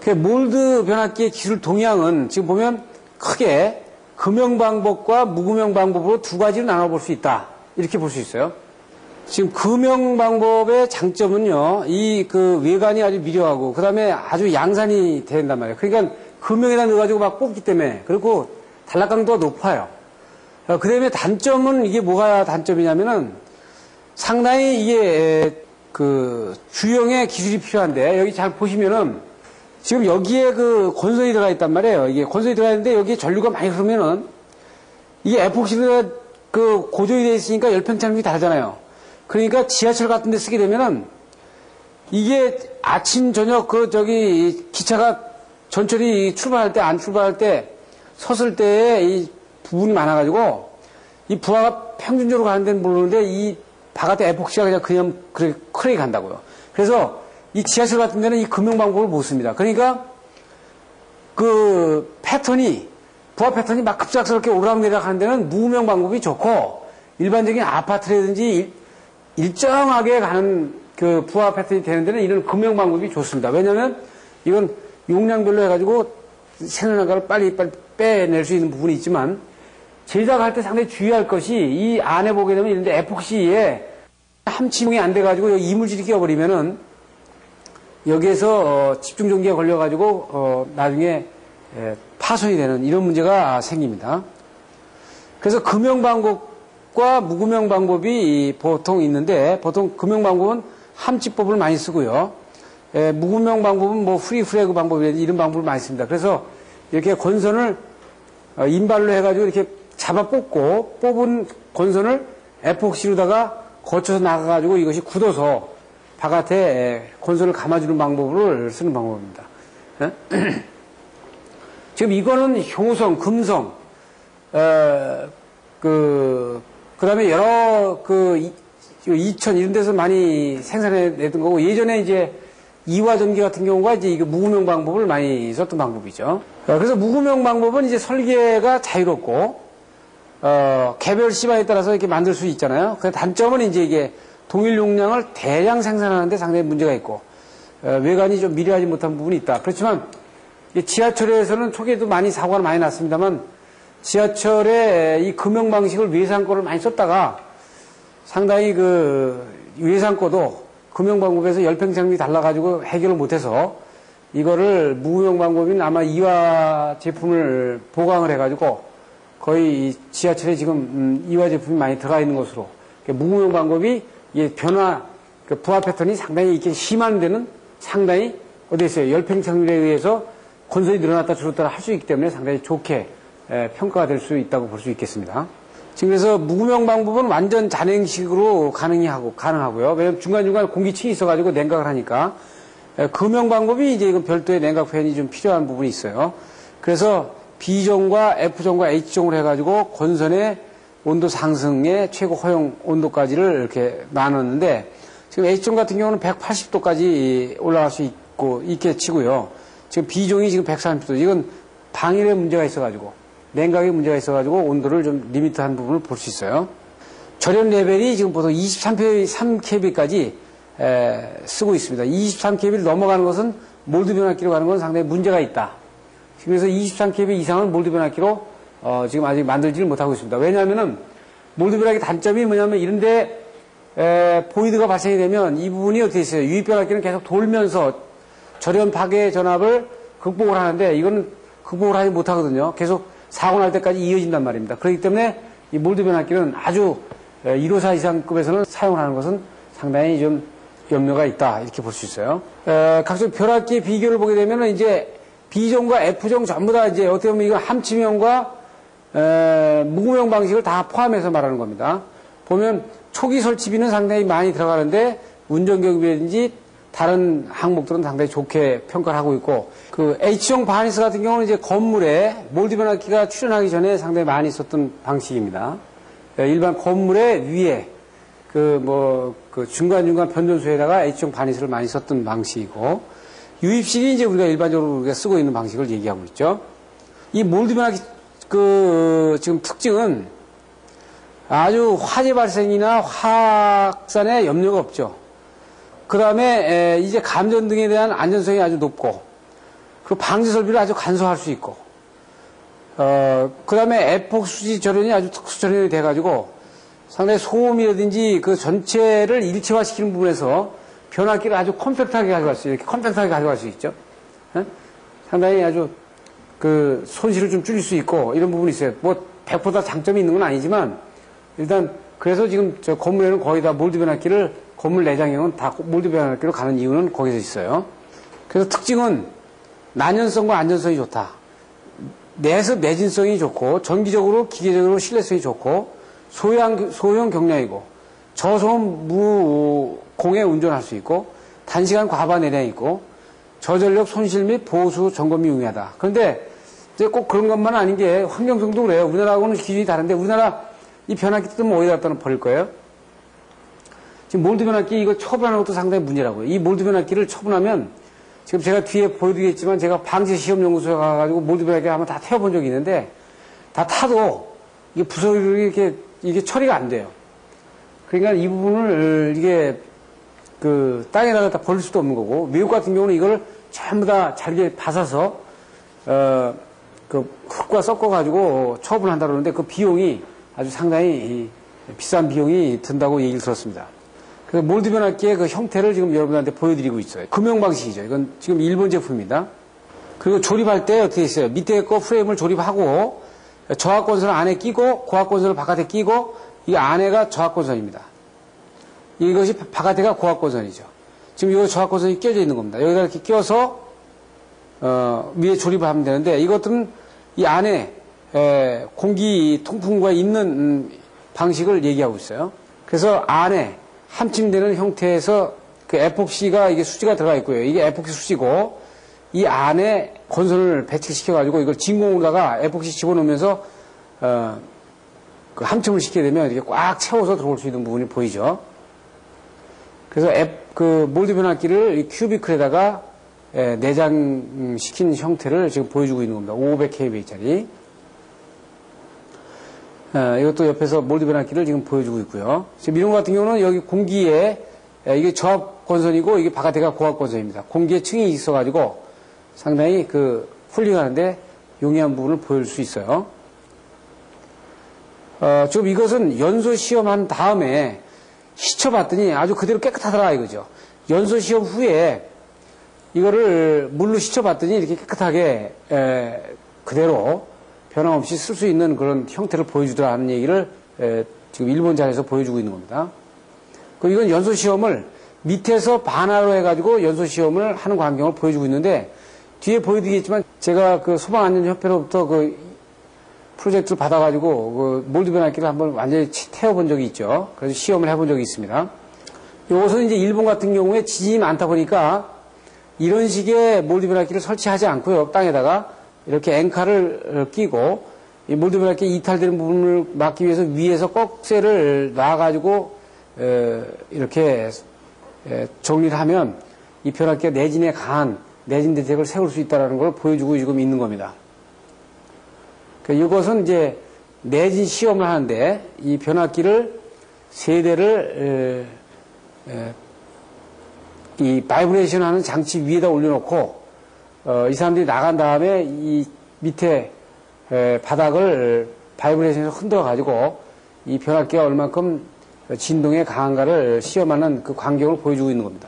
그 몰드 변압기의 기술 동향은 지금 보면 크게 금형 방법과 무금형 방법으로 두 가지로 나눠볼 수 있다. 이렇게 볼 수 있어요. 지금 금형 방법의 장점은요, 이 그 외관이 아주 미려하고, 그 다음에 아주 양산이 된단 말이에요. 그러니까 금형에다 넣어가지고 막 뽑기 때문에, 그리고 단락강도가 높아요. 그 다음에 단점은 이게 뭐가 단점이냐면은 상당히 이게 그 주형의 기술이 필요한데, 여기 잘 보시면은 지금 여기에 그 건선이 들어가 있단 말이에요. 이게 건선이 들어가 있는데 여기에 전류가 많이 흐르면은 이게 에폭시가 그 고정이 되어 있으니까 열팽창력이 다르잖아요. 그러니까 지하철 같은 데 쓰게 되면은 이게 아침, 저녁 그 저기 기차가 전철이 출발할 때, 안 출발할 때, 섰을 때에 이 부분이 많아가지고 이 부하가 평균적으로 가는 데는 모르는데 이 바깥에 에폭시가 그냥 크게 간다고요. 그래서 이 지하철 같은 데는 이 금형 방법을 못 씁니다. 그러니까 그 패턴이, 부하 패턴이 막 급작스럽게 오르락내리락 하는 데는 무금형 방법이 좋고, 일반적인 아파트라든지 일정하게 가는 그 부하 패턴이 되는 데는 이런 금형 방법이 좋습니다. 왜냐하면 이건 용량별로 해가지고 생산량을 빨리 빼낼 수 있는 부분이 있지만, 제작할 때 상당히 주의할 것이 이 안에 보게 되면 이런데 에폭시에 함침이 안 돼가지고 여기 이물질이 끼어버리면은 여기에서 집중전기가 걸려가지고 나중에 파손이 되는 이런 문제가 생깁니다. 그래서 금형 방법과 무금형 방법이 보통 있는데, 보통 금형 방법은 함치법을 많이 쓰고요. 무금형 방법은 뭐 프리프레그 방법이라든지 이런 방법을 많이 씁니다. 그래서 이렇게 건선을 인발로 해가지고 이렇게 잡아 뽑고, 뽑은 건선을 에폭시로다가 거쳐서 나가가지고 이것이 굳어서 바깥에 건선을 감아주는 방법을 쓰는 방법입니다. 지금 이거는 효성, 금성, 그 다음에 여러 이천 이런 데서 많이 생산해냈던 거고, 예전에 이제 이화전기 같은 경우가 이제 이거 무금형 방법을 많이 썼던 방법이죠. 그래서 무금형 방법은 이제 설계가 자유롭고, 개별 시바에 따라서 이렇게 만들 수 있잖아요. 그 단점은 이제 이게 동일 용량을 대량 생산하는데 상당히 문제가 있고, 외관이 좀 미려하지 못한 부분이 있다. 그렇지만 지하철에서는 초기에도 많이 사고가 많이 났습니다만, 지하철에 이 금형 방식을 외상권을 많이 썼다가 상당히 그 외상권도 금형 방법에서 열팽창력이 달라가지고 해결을 못해서 이거를 무금형 방법인 아마 이화 제품을 보강을 해가지고 거의 지하철에 지금 이화 제품이 많이 들어가 있는 것으로, 무금형 방법이 변화, 부하 패턴이 상당히 이렇게 심한 데는 상당히 어디 있어요? 열팽창률에 의해서 건선이 늘어났다 줄었다 할 수 있기 때문에 상당히 좋게 평가가 될 수 있다고 볼 수 있겠습니다. 지금 그래서 무금형 방법은 완전 잔행식으로 가능하고요. 왜냐하면 중간중간 공기층이 있어가지고 냉각을 하니까. 금형 방법이 이제 이건 별도의 냉각 팬이 좀 필요한 부분이 있어요. 그래서 B종과 F종과 H종을 해가지고 건선의 온도 상승의 최고 허용 온도까지를 이렇게 나눴는데, 지금 H종 같은 경우는 180도까지 올라갈 수 있게 치고요. 지금 B종이 지금 130도. 이건 방일에 문제가 있어가지고, 냉각에 문제가 있어가지고 온도를 좀 리미트한 부분을 볼 수 있어요. 절연 레벨이 지금 보통 23kV까지 쓰고 있습니다. 23kV를 넘어가는 것은 몰드 변압기로 가는 건 상당히 문제가 있다. 그래서 23kV 이상은 몰드 변압기로 지금 아직 만들지를 못하고 있습니다. 왜냐하면은 몰드 변압기 단점이 뭐냐면 이런데 보이드가 발생이 되면 이 부분이 어떻게 있어요? 유입 변압기는 계속 돌면서 절연 파괴 전압을 극복을 하는데 이거는 극복을 하지 못하거든요. 계속 사고 날 때까지 이어진단 말입니다. 그렇기 때문에 이 몰드 변압기는 아주 154 이상급에서는 사용하는 것은 상당히 좀 염려가 있다, 이렇게 볼 수 있어요. 각종 변압기 비교를 보게 되면 이제 B종과 F종 전부 다 이제 어떻게 보면 이건 함침형과 무금형 방식을 다 포함해서 말하는 겁니다. 보면 초기 설치비는 상당히 많이 들어가는데 운전경비라든지 다른 항목들은 상당히 좋게 평가를 하고 있고, 그 H종 바니스 같은 경우는 이제 건물에 몰드 변압기가 출현하기 전에 상당히 많이 썼던 방식입니다. 일반 건물의 위에 그 중간중간 변전소에다가 H종 바니스를 많이 썼던 방식이고, 유입식이 이제 우리가 일반적으로 쓰고 있는 방식을 얘기하고 있죠. 이 몰드 변압기 지금 특징은 아주 화재 발생이나 확산에 염려가 없죠. 그 다음에 이제 감전 등에 대한 안전성이 아주 높고, 그 방지 설비를 아주 간소화할 수 있고, 그 다음에 에폭 수지 절연이 아주 특수 절연이 돼가지고 상당히 소음이라든지 그 전체를 일체화시키는 부분에서 변압기를 아주 컴팩트하게 가져갈 수, 이렇게 컴팩트하게 가져갈 수 있죠. 상당히 아주 그 손실을 좀 줄일 수 있고 이런 부분이 있어요. 뭐 100% 장점이 있는 건 아니지만 일단 그래서 지금 저 건물에는 거의 다 몰드 변압기를 건물 내장형은 다 몰드 변압기로 가는 이유는 거기서 있어요. 그래서 특징은 난연성과 안전성이 좋다. 내진성이 좋고 전기적으로 기계적으로 신뢰성이 좋고 소형 경량이고 저소음 무공해 운전할 수 있고 단시간 과반 내량이 있고 저전력 손실 및 보수 점검이 용이하다. 그런데 이제 꼭 그런 것만 아닌 게 환경성도 그래요. 우리나라하고는 기준이 다른데 우리나라 이 변압기 뜯으면 어디다 갖다 버릴 거예요? 지금 몰드 변압기 이거 처분하는 것도 상당히 문제라고요. 이 몰드 변압기를 처분하면 지금 제가 뒤에 보여드리겠지만 제가 방재시험연구소에 가가지고 몰드 변압기 한번 다 태워본 적이 있는데 다 타도 이게 부서지게 이게 처리가 안 돼요. 그러니까 이 부분을 이게 그 땅에다가 다 버릴 수도 없는 거고 미국 같은 경우는 이걸 전부 다 잘게 받아서 그 흙과 섞어가지고 처분한다 그러는데 그 비용이 아주 상당히 비싼 비용이 든다고 얘기를 들었습니다. 그래서 몰드 변압기의 그 형태를 지금 여러분한테 보여드리고 있어요. 금형 방식이죠. 이건 지금 일본 제품입니다. 그리고 조립할 때 어떻게 있어요? 밑에 거 프레임을 조립하고 저하권선을 안에 끼고 고하권선을 바깥에 끼고 이 안에가 저하권선입니다. 이것이 바깥에가 고하권선이죠. 지금 이 저하권선이 끼어져 있는 겁니다. 여기다 이렇게 끼워서 위에 조립을 하면 되는데 이것들은 이 안에 공기 통풍과 있는 방식을 얘기하고 있어요. 그래서 안에 함침되는 형태에서 그 에폭시가 이게 수지가 들어가 있고요. 이게 에폭시 수지고 이 안에 건선을 배치시켜가지고 이걸 진공으로다가 에폭시 집어넣으면서 그 함침을 시키게 되면 이렇게 꽉 채워서 들어올 수 있는 부분이 보이죠. 그래서 그 몰드 변압기를 이 큐비클에다가 내장시킨 형태를 지금 보여주고 있는 겁니다. 500kV짜리. 이것도 옆에서 몰드 변압기를 지금 보여주고 있고요. 지금 이런 것 같은 경우는 여기 공기에 이게 저압 건선이고 이게 바깥에가 고압 건선입니다. 공기에 층이 있어가지고 상당히 그 쿨링하는데 용이한 부분을 보여줄 수 있어요. 지금 이것은 연소 시험한 다음에 씻어봤더니 아주 그대로 깨끗하더라 이거죠. 연소 시험 후에 이거를 물로 씻어봤더니 이렇게 깨끗하게 그대로 변함없이 쓸 수 있는 그런 형태를 보여주더라는 얘기를 지금 일본자에서 보여주고 있는 겁니다. 그리고 이건 연소 시험을 밑에서 반화로 해가지고 연소 시험을 하는 광경을 보여주고 있는데 뒤에 보여드리겠지만 제가 그 소방안전협회로부터 그 프로젝트를 받아가지고 그 몰드 변압기를 한번 완전히 태워본 적이 있죠. 그래서 시험을 해본 적이 있습니다. 이것은 이제 일본 같은 경우에 지진이 많다 보니까 이런 식의 몰드 변압기를 설치하지 않고요. 땅에다가 이렇게 앵카를 끼고 이 몰드 변압기 이탈되는 부분을 막기 위해서 위에서 꺽쇠를 놔가지고 이렇게 정리를 하면 이 변압기가 내진에 강한 내진 대책을 세울 수 있다는 걸 보여주고 지금 있는 겁니다. 이것은 이제 내진 시험을 하는데 이 변압기를 세 대를 이 바이브레이션 하는 장치 위에다 올려놓고 이 사람들이 나간 다음에 이 밑에 바닥을 바이브레이션에서 흔들어 가지고 이 변압기가 얼만큼 진동에 강한가를 시험하는 그 광경을 보여주고 있는 겁니다.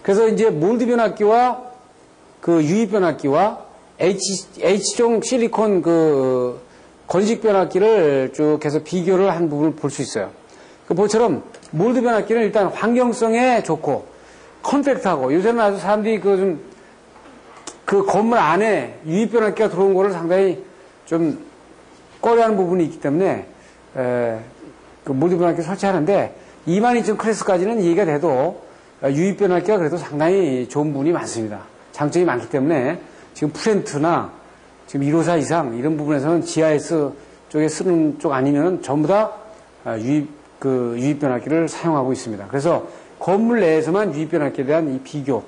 그래서 이제 몰드 변압기와 그 유입 변압기와 H종 실리콘 그 건식 변압기를 쭉 해서 비교를 한 부분을 볼 수 있어요. 그 보처럼 몰드 변압기는 일단 환경성에 좋고 컴팩트하고 요새는 아주 사람들이 그 건물 안에 유입 변압기가 들어온 거를 상당히 좀 꺼려하는 부분이 있기 때문에 그 몰드 변압기 설치하는데 22,000 클래스까지는 이해가 돼도 유입 변압기가 그래도 상당히 좋은 부분이 많습니다. 장점이 많기 때문에 지금 프렌트나 지금 154 이상 이런 부분에서는 GIS 쪽에 쓰는 쪽 아니면 전부 다 유입 변압기를 사용하고 있습니다. 그래서 건물 내에서만 유입 변압기에 대한 이 비교,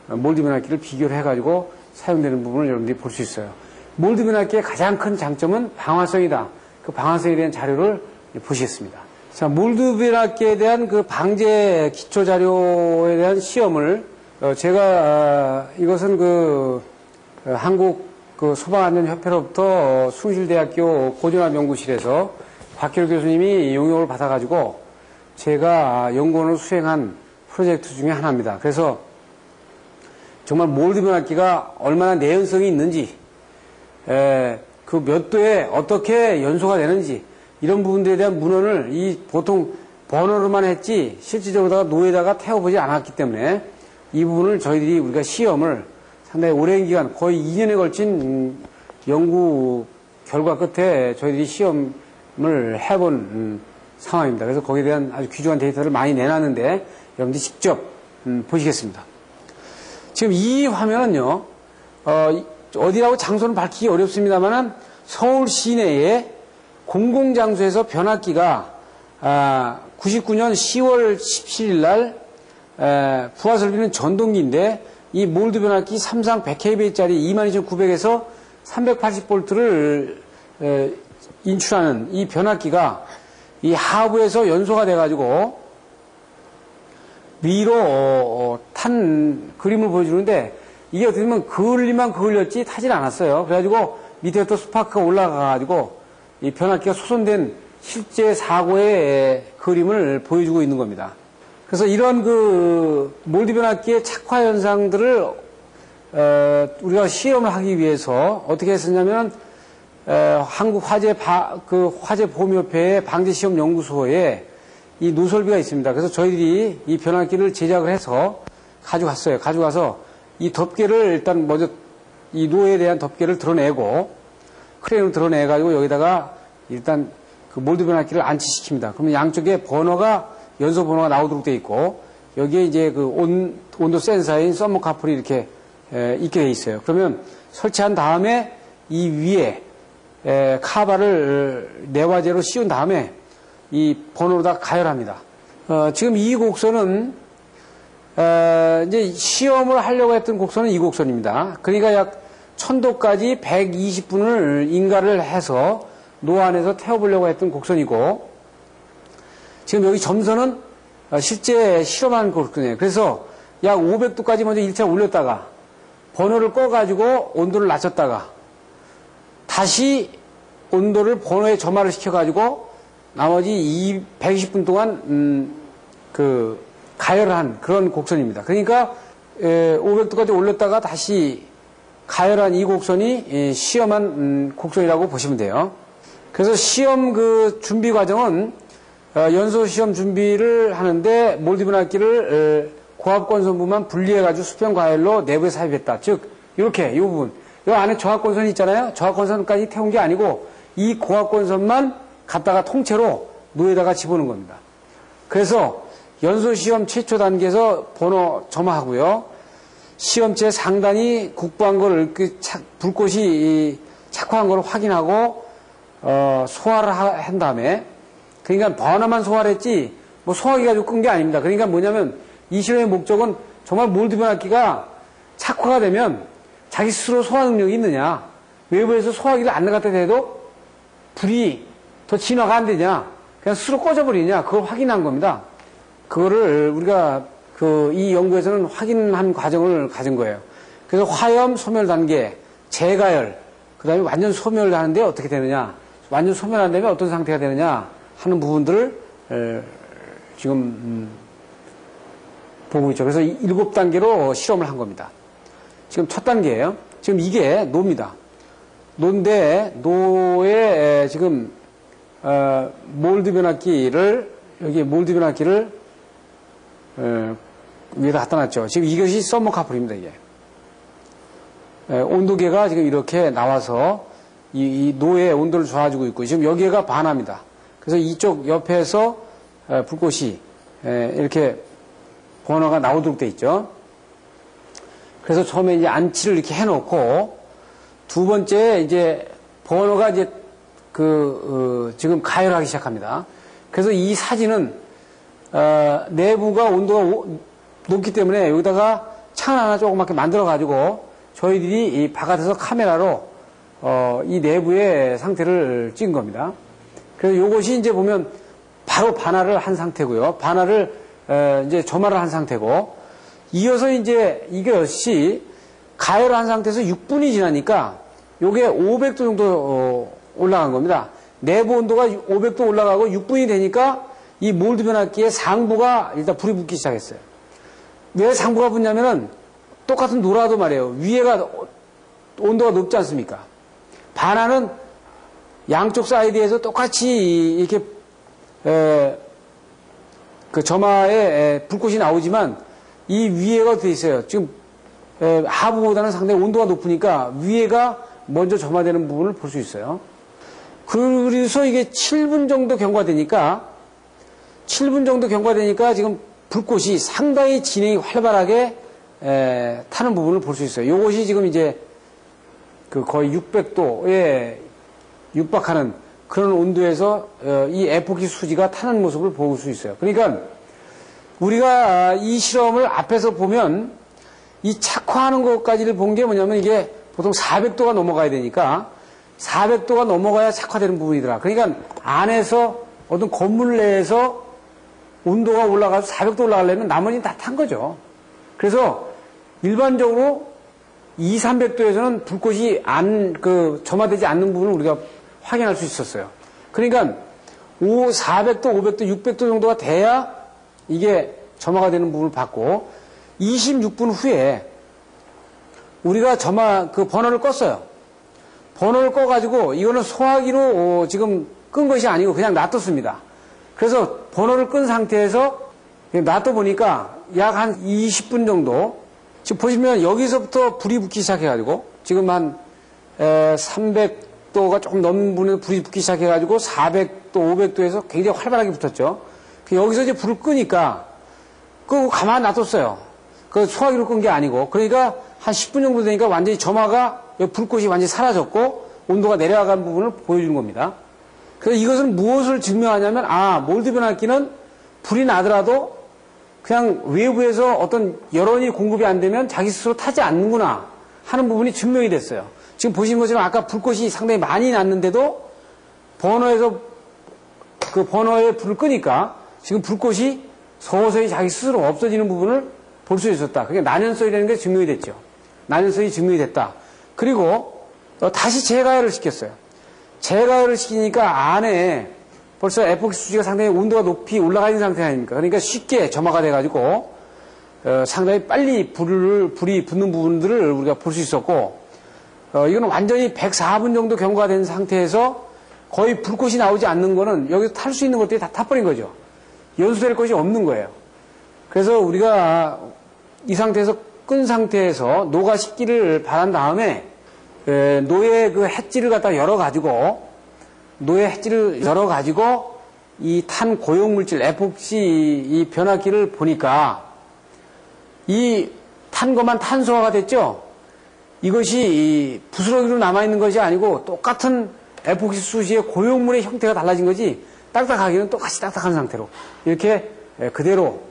몰드 변압기를 비교를 해가지고 사용되는 부분을 여러분들이 볼 수 있어요. 몰드 변압기의 가장 큰 장점은 방화성이다. 그 방아성에 대한 자료를 보시겠습니다. 자, 몰드 변압기에 대한 그 방제 기초 자료에 대한 시험을 제가 이것은 한국 소방안전협회로부터 숭실대학교 고전압연구실에서 박효일 교수님이 용역을 받아가지고 제가 연구원을 수행한 프로젝트 중에 하나입니다. 그래서 정말 몰드 변압기가 얼마나 내연성이 있는지, 그 몇 도에 어떻게 연소가 되는지, 이런 부분들에 대한 문헌을 보통 번호로만 했지, 실질적으로 노에다가 태워보지 않았기 때문에 이 부분을 우리가 시험을 상당히 오랜 기간, 거의 2년에 걸친 연구 결과 끝에 저희들이 시험을 해본 상황입니다. 그래서 거기에 대한 아주 귀중한 데이터를 많이 내놨는데 여러분들이 직접 보시겠습니다. 지금 이 화면은요, 어디라고 장소는 밝히기 어렵습니다만은 서울 시내에 공공장소에서 변압기가 99년 10월 17일 날 부하설비는 전동기인데 이 몰드 변압기 삼상 100kV짜리 22,900에서 380V를 인출하는 이 변압기가 이 하부에서 연소가 돼가지고 위로 탄 그림을 보여주는데 이게 어떻게 보면 그을리만 그을렸지 타질 않았어요. 그래가지고 밑에부터 스파크가 올라가가지고 이 변압기가 소선된 실제 사고의 그림을 보여주고 있는 겁니다. 그래서 이런 몰드 변압기의 착화 현상들을 우리가 시험을 하기 위해서 어떻게 했었냐면 한국 화재보험협회의 방재시험연구소에 이 노설비가 있습니다. 그래서 저희들이 이 변압기를 제작을 해서 가져갔어요. 가져가서 이 덮개를 일단 먼저 이 노에 대한 덮개를 드러내고 크레인을 드러내가지고 여기다가 일단 그 몰드 변압기를 안치시킵니다. 그러면 양쪽에 연소 번호가 나오도록 되어 있고 여기에 이제 온도 센서인 서모카플이 이렇게 있게 되어 있어요. 그러면 설치한 다음에 이 위에 카바를 내화제로 씌운 다음에 이 번호로다 가열합니다. 지금 이 곡선은 이제 시험을 하려고 했던 곡선은 이 곡선입니다. 그러니까 약 1000도까지 120분을 인가를 해서 노 안에서 태워보려고 했던 곡선이고 지금 여기 점선은 실제 실험한 곡선이에요. 그래서 약 500도까지 먼저 1차 올렸다가 번호를 꺼가지고 온도를 낮췄다가 다시 온도를 번호에 점화를 시켜가지고 나머지 120분 동안 가열을 한 그런 곡선입니다. 그러니까 500도까지 올렸다가 다시 가열한 이 곡선이 시험한 곡선이라고 보시면 돼요. 그래서 시험 준비 과정은 연소 시험 준비를 하는데 몰드 변압기를 고압건선부만 분리해가지고 수평 가열로 내부에 삽입했다. 즉 이렇게 이 부분 이 안에 저압건선이 있잖아요. 저압건선까지 태운 게 아니고 이 고압건선만 갖다가 통째로 노에다가 집어넣은 겁니다. 그래서 연소 시험 최초 단계에서 번호 점화하고요. 시험체 상단이 국부한 거를 불꽃이 착화한 걸 확인하고 소화를 한 다음에 그러니까 번호만 소화를 했지 뭐 소화기 가지고 끈 게 아닙니다. 그러니까 뭐냐면 이 실험의 목적은 정말 몰드 변압기가 착화가 되면 자기 스스로 소화 능력이 있느냐, 외부에서 소화기를 안 나갔다 해도 불이 더 진화가 안 되냐, 그냥 스스로 꺼져버리냐, 그걸 확인한 겁니다. 그거를 우리가 이 연구에서는 확인한 과정을 가진 거예요. 그래서 화염 소멸 단계, 재가열, 그 다음에 완전 소멸을 하는데 어떻게 되느냐, 완전 소멸한 다음에 어떤 상태가 되느냐 하는 부분들을 지금 보고 있죠. 그래서 7단계로 실험을 한 겁니다. 지금 첫 단계예요. 지금 이게 노입니다. 노인데 노에 지금 몰드 변압기를 여기 몰드 변압기를 위에다 갖다 놨죠. 지금 이것이 서머카플입니다. 이게 온도계가 지금 이렇게 나와서 이 노의 온도를 줘가지고 있고 지금 여기가 반합니다. 그래서 이쪽 옆에서 불꽃이 이렇게 번호가 나오도록 돼 있죠. 그래서 처음에 이제 안치를 이렇게 해놓고 두 번째 이제 번호가 이제 지금 가열하기 시작합니다. 그래서 이 사진은 내부가 온도가 높기 때문에 여기다가 창 하나 조그맣게 만들어 가지고 저희들이 이 바깥에서 카메라로 이 내부의 상태를 찍은 겁니다. 그래서 요것이 이제 보면 바로 반화를 한 상태고요. 반화를 이제 점화를 한 상태고, 이어서 이제 이것이 가열을 한 상태에서 6분이 지나니까 요게 500도 정도 올라간 겁니다. 내부 온도가 500도 올라가고 6분이 되니까 이 몰드 변압기의 상부가 일단 불이 붙기 시작했어요. 왜 상부가 붙냐면은 똑같은 노라도 말이에요. 위에가 온도가 높지 않습니까? 반화는 양쪽 사이드에서 똑같이 이렇게 그 점화에 불꽃이 나오지만 이 위에가 돼 있어요. 지금 하부보다는 상당히 온도가 높으니까 위에가 먼저 점화되는 부분을 볼 수 있어요. 그래서 이게 7분 정도 경과되니까 지금 불꽃이 상당히 진행이 활발하게 타는 부분을 볼 수 있어요. 이것이 지금 이제 그 거의 600도에 육박하는 그런 온도에서 이 에포키 수지가 타는 모습을 볼 수 있어요. 그러니까 우리가 이 실험을 앞에서 보면 이 착화하는 것까지를 본 게 뭐냐면 이게 보통 400도가 넘어가야 되니까 400도가 넘어가야 착화되는 부분이더라. 그러니까 안에서 어떤 건물 내에서 온도가 올라가서 400도 올라가려면 나머지는 다 탄 거죠. 그래서 일반적으로 2, 300도에서는 불꽃이 점화되지 않는 부분을 우리가 확인할 수 있었어요. 그러니까 400도, 500도, 600도 정도가 돼야 이게 점화가 되는 부분을 봤고 26분 후에 우리가 버너를 껐어요. 버너를 꺼가지고 이거는 소화기로 지금 끈 것이 아니고 그냥 놔뒀습니다. 그래서 버너를 끈 상태에서 놔둬보니까 약 한 20분 정도 지금 보시면 여기서부터 불이 붙기 시작해가지고 지금 한 300도가 조금 넘는 부분에서 불이 붙기 시작해가지고 400도, 500도에서 굉장히 활발하게 붙었죠. 여기서 이제 불을 끄니까 끄고 가만히 놔뒀어요. 그 소화기로 끈 게 아니고 그러니까 한 10분 정도 되니까 완전히 점화가 불꽃이 완전히 사라졌고 온도가 내려가는 부분을 보여주는 겁니다. 그래서 이것은 무엇을 증명하냐면 몰드 변압기는 불이 나더라도 그냥 외부에서 어떤 여론이 공급이 안 되면 자기 스스로 타지 않는구나 하는 부분이 증명이 됐어요. 지금 보신 것처럼 아까 불꽃이 상당히 많이 났는데도 버너에서 그 버너에 불을 끄니까 지금 불꽃이 서서히 자기 스스로 없어지는 부분을 볼 수 있었다. 그게 난연성이라는 게 증명이 됐죠. 난연성이 증명이 됐다. 그리고 다시 재가열을 시켰어요. 재가열을 시키니까 안에 벌써 에포키 수지가 상당히 온도가 높이 올라가 있는 상태 아닙니까? 그러니까 쉽게 점화가 돼가지고 상당히 빨리 불이 붙는 부분들을 우리가 볼 수 있었고 이거는 완전히 104분 정도 경과된 상태에서 거의 불꽃이 나오지 않는 거는 여기서 탈 수 있는 것들이 다 타버린 거죠. 연소될 것이 없는 거예요. 그래서 우리가 이 상태에서 끈 상태에서 녹아식기를 바란 다음에 노예 그 햇질을 갖다 열어가지고 이 탄 고용물질 에폭시 이 변압기를 보니까 이 탄 것만 탄소화가 됐죠. 이것이 부스러기로 남아있는 것이 아니고 똑같은 에폭시 수지의 고용물의 형태가 달라진 거지 딱딱하기는 똑같이 딱딱한 상태로 이렇게 그대로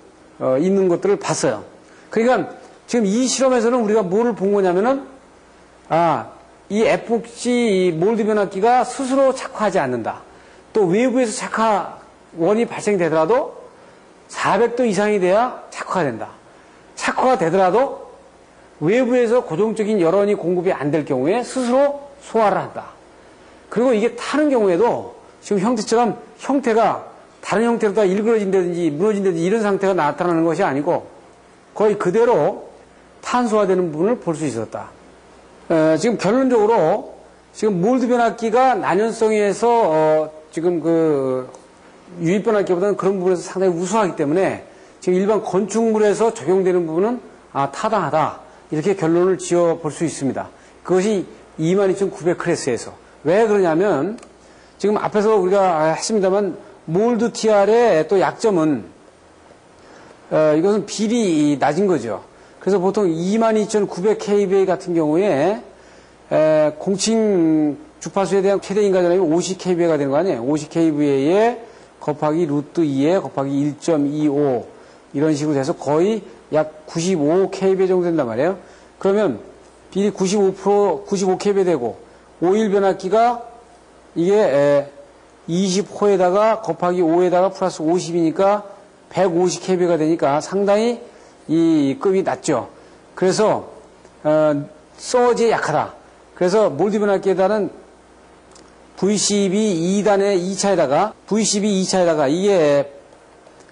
있는 것들을 봤어요. 그러니까 지금 이 실험에서는 우리가 뭐를 본 거냐면은 이 에폭시 몰드 변압기가 스스로 착화하지 않는다. 또 외부에서 착화원이 발생되더라도 400도 이상이 돼야 착화가 된다. 착화가 되더라도 외부에서 고정적인 여론이 공급이 안 될 경우에 스스로 소화를 한다. 그리고 이게 타는 경우에도 지금 형태처럼 형태가 다른 형태로 다 일그러진다든지 무너진다든지 이런 상태가 나타나는 것이 아니고 거의 그대로 탄소화되는 부분을 볼 수 있었다. 지금 결론적으로 지금 몰드 변압기가 난연성에서 지금 그 유입 변압기보다는 그런 부분에서 상당히 우수하기 때문에 지금 일반 건축물에서 적용되는 부분은 타당하다 이렇게 결론을 지어 볼 수 있습니다. 그것이 22,900클래스에서 왜 그러냐면 지금 앞에서 우리가 했습니다만 몰드 TR의 또 약점은 이것은 비리 낮은 거죠. 그래서 보통 22,900kVA 같은 경우에 공칭 주파수에 대한 최대 인가전압이 50kVA가 되는 거 아니에요. 50kVA에 곱하기 루트 2에 곱하기 1.25 이런 식으로 돼서 거의 약 95kVA 정도 된단 말이에요. 그러면 비리 95kVA 되고 오일 변압기가 이게 20호에다가 곱하기 5에다가 플러스 50이니까 150kb가 되니까 상당히 이 급이 낮죠. 그래서 서지에 약하다. 그래서 몰디브나키에다는 V12 2단의 2차에다가 V12 2차에다가 이게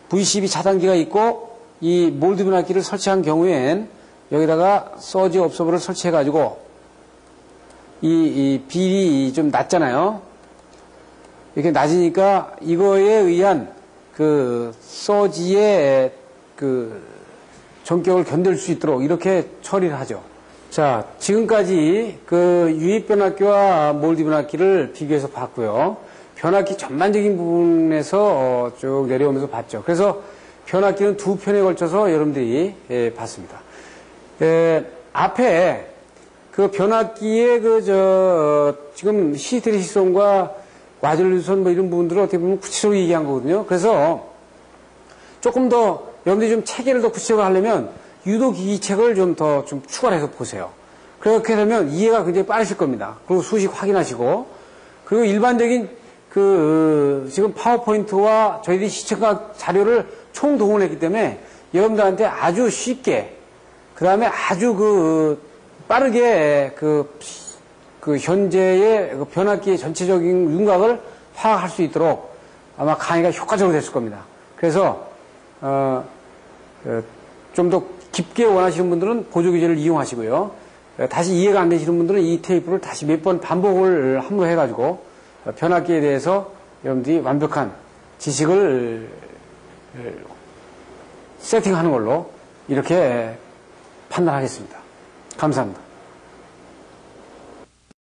V12 차단기가 있고 이 몰디브나키를 설치한 경우엔 여기다가 서지 업소버를 설치해 가지고 이 비율이 좀 낮잖아요. 이렇게 낮으니까 이거에 의한 그 서지의 그 전격을 견딜 수 있도록 이렇게 처리를 하죠. 자, 지금까지 그 유입 변압기와 몰디 변압기를 비교해서 봤고요. 변압기 전반적인 부분에서 쭉 내려오면서 봤죠. 그래서 변압기는 두 편에 걸쳐서 여러분들이 봤습니다. 앞에 그 변압기의 지금 시트리시손과 와즐루손 뭐 이런 부분들을 어떻게 보면 구체적으로 얘기한 거거든요. 그래서 조금 더 여러분들이 좀 체계를 더 구체적으로 하려면 유도기기책을 좀 더 좀 추가를 해서 보세요. 그렇게 되면 이해가 굉장히 빠르실 겁니다. 그리고 수식 확인하시고, 그리고 일반적인 지금 파워포인트와 저희들이 시청각 자료를 총동원했기 때문에 여러분들한테 아주 쉽게, 그 다음에 아주 빠르게 현재의 변압기의 전체적인 윤곽을 파악할 수 있도록 아마 강의가 효과적으로 됐을 겁니다. 그래서, 좀 더 깊게 원하시는 분들은 보조기제를 이용하시고요. 다시 이해가 안 되시는 분들은 이 테이프를 다시 몇 번 반복을 함으로 해가지고 변압기에 대해서 여러분들이 완벽한 지식을 세팅하는 걸로 이렇게 판단하겠습니다. 감사합니다.